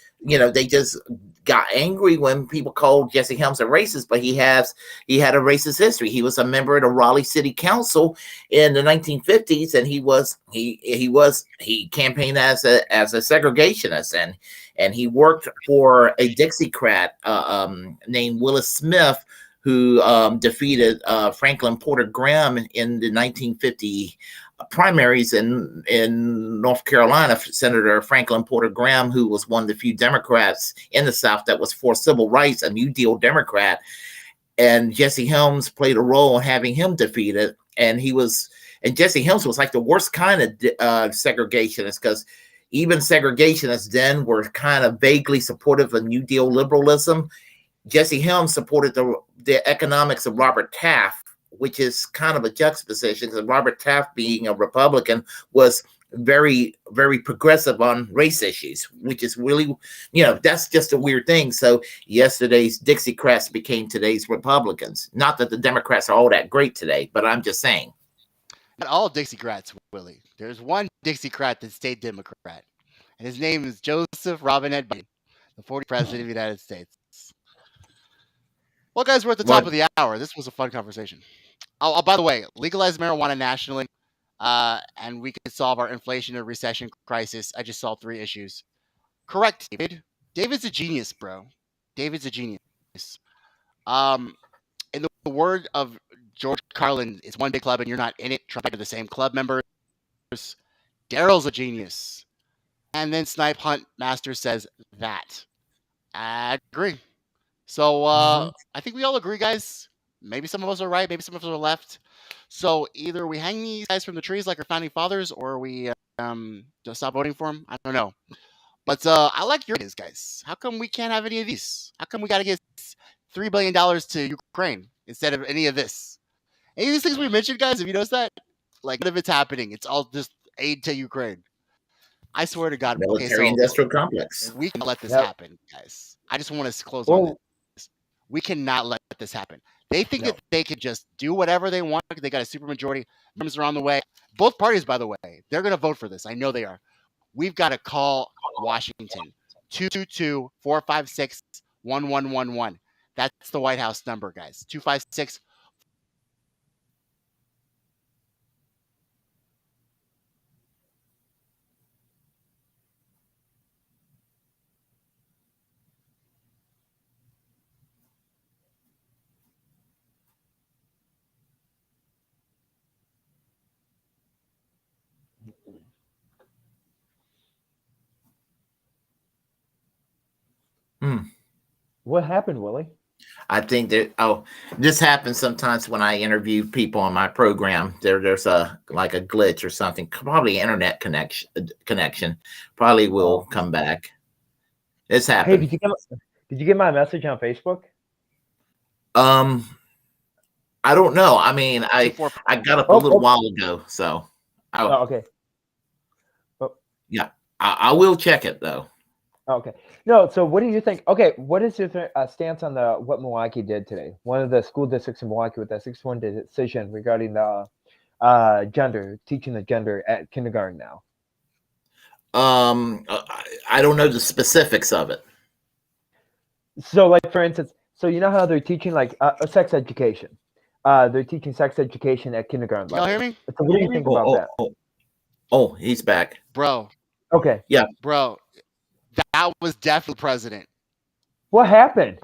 got angry when people called Jesse Helms a racist, but he had a racist history. He was a member of the Raleigh City Council in the 1950s, and he campaigned as a segregationist, and he worked for a Dixiecrat named Willis Smith, who defeated Franklin Porter Graham in the 1950 primaries in North Carolina. Senator Franklin Porter Graham, who was one of the few Democrats in the South that was for civil rights, a New Deal Democrat, and Jesse Helms played a role in having him defeated. And Jesse Helms was like the worst kind of segregationist, because even segregationists then were kind of vaguely supportive of New Deal liberalism. Jesse Helms supported the economics of Robert Taft, which is kind of a juxtaposition, because Robert Taft, being a Republican, was very, very progressive on race issues, which is really, that's just a weird thing. So yesterday's Dixiecrats became today's Republicans. Not that the Democrats are all that great today, but I'm just saying. Not all Dixiecrats, Willie. There's one Dixiecrat that stayed Democrat, and his name is Joseph Robinette Biden, the 40th president of the United States. Well, guys, we're at the top of the hour. This was a fun conversation. Oh, by the way, legalize marijuana nationally, and we could solve our inflation and recession crisis. I just solved 3 issues. Correct, David. David's a genius, bro. David's a genius. In the word of George Carlin, it's one big club and you're not in it. Try to the same club members. Daryl's a genius. And then Snipe Hunt Master says that. I agree. So I think we all agree, guys. Maybe some of us are right. Maybe some of us are left. So either we hang these guys from the trees like our founding fathers, or we just stop voting for them. I don't know. But I like your ideas, guys. How come we can't have any of these? How come we got to get $3 billion to Ukraine instead of any of this? Any of these things we mentioned, guys, have you noticed that? Like, none of it's happening. It's all just aid to Ukraine. I swear to God. Military-industrial complex. We can't let this happen, guys. I just want to close on this. We cannot let this happen. They think that they could just do whatever they want. They got a super majority. Members are on the way. Both parties, by the way, they're going to vote for this. I know they are. We've got to call Washington. 222-456-1111. That's the White House number, guys. 256. What happened, Willie? I think that this happens sometimes when I interview people on my program. There's a glitch or something, probably internet connection. Probably will come back. It's happened. Hey, did you get my message on Facebook? I don't know. I mean, I got up a little while ago, so. Okay. Yeah, I will check it though. Okay. No. So, what do you think? Okay, what is your stance on what Milwaukee did today? One of the school districts in Milwaukee with that 6-1 decision regarding the gender, teaching the gender at kindergarten now. I don't know the specifics of it. So, like for instance, so you know how they're teaching like sex education. They're teaching sex education at kindergarten level. Y'all hear me? So, what do you think about that? Oh, he's back. Bro. Okay. Yeah. Bro, that was definitely president. What happened?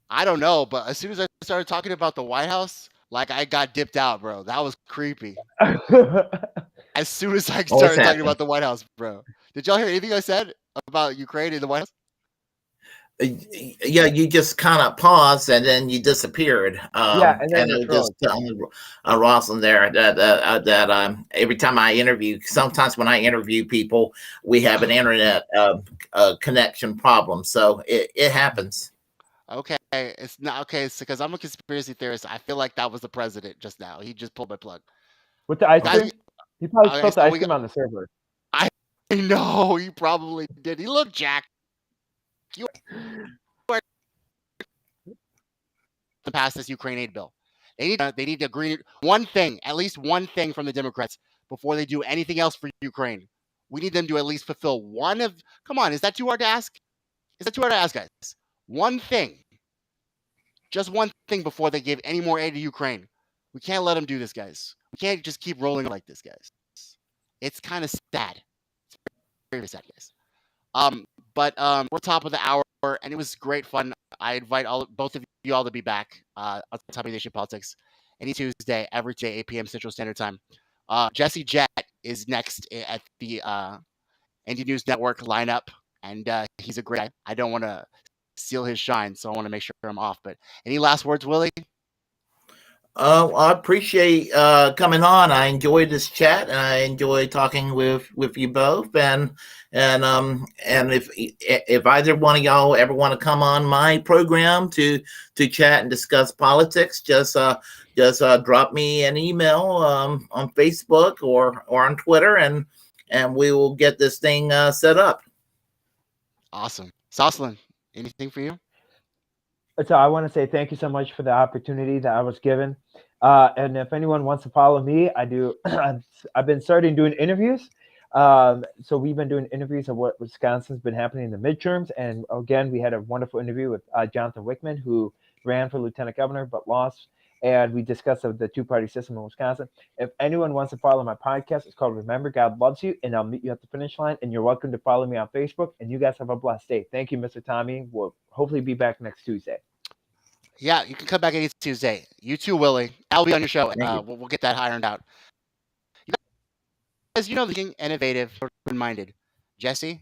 I don't know, but as soon as I started talking about the White House, like I got dipped out, bro. That was creepy. As soon as I started talking about the White House, bro. Did y'all hear anything I said about Ukraine and the White House? Yeah, you just kind of paused and then you disappeared. Yeah, and then I just telling Rosalind there that every time I interview, sometimes when I interview people, we have an internet connection problem, so it happens. Okay, it's not okay. It's because I'm a conspiracy theorist. I feel like that was the president just now. He just pulled my plug. With the ice cream? He probably spilled the ice cream on the server. I know he probably did. He looked jacked. You are to pass this Ukraine aid bill. They need to agree one thing, at least one thing from the Democrats before they do anything else for Ukraine. We need them to at least fulfill one of. Come on, is that too hard to ask? Is that too hard to ask, guys? One thing. Just one thing before they give any more aid to Ukraine. We can't let them do this, guys. We can't just keep rolling like this, guys. It's kind of sad. It's very sad, guys. But we're top of the hour, and it was great fun. I invite both of you all to be back on Top of Nation Politics any Tuesday, every day, 8 p.m. Central Standard Time. Jesse Jett is next at the ND News Network lineup, and he's a great guy. I don't want to steal his shine, so I want to make sure I'm off. But any last words, Willie? I appreciate coming on. I enjoyed this chat, and I enjoy talking with you both. And if either one of y'all ever want to come on my program to chat and discuss politics, just drop me an email on Facebook or on Twitter, and we will get this thing set up. Awesome, Jocelyn. Anything for you? So I want to say thank you so much for the opportunity that I was given. And if anyone wants to follow me, I do. I've been starting doing interviews. So we've been doing interviews of what Wisconsin's been happening in the midterms. And again, we had a wonderful interview with Jonathan Wickman, who ran for lieutenant governor but lost. And we discussed the two-party system in Wisconsin. If anyone wants to follow my podcast, it's called Remember God Loves You, and I'll meet you at the finish line. And you're welcome to follow me on Facebook. And you guys have a blessed day. Thank you, Mr. Tommy. We'll hopefully be back next Tuesday. Yeah, you can come back any Tuesday. You too, Willie. I'll be on your show. We'll get that ironed out. You guys, the innovative, open-minded. Jesse, you're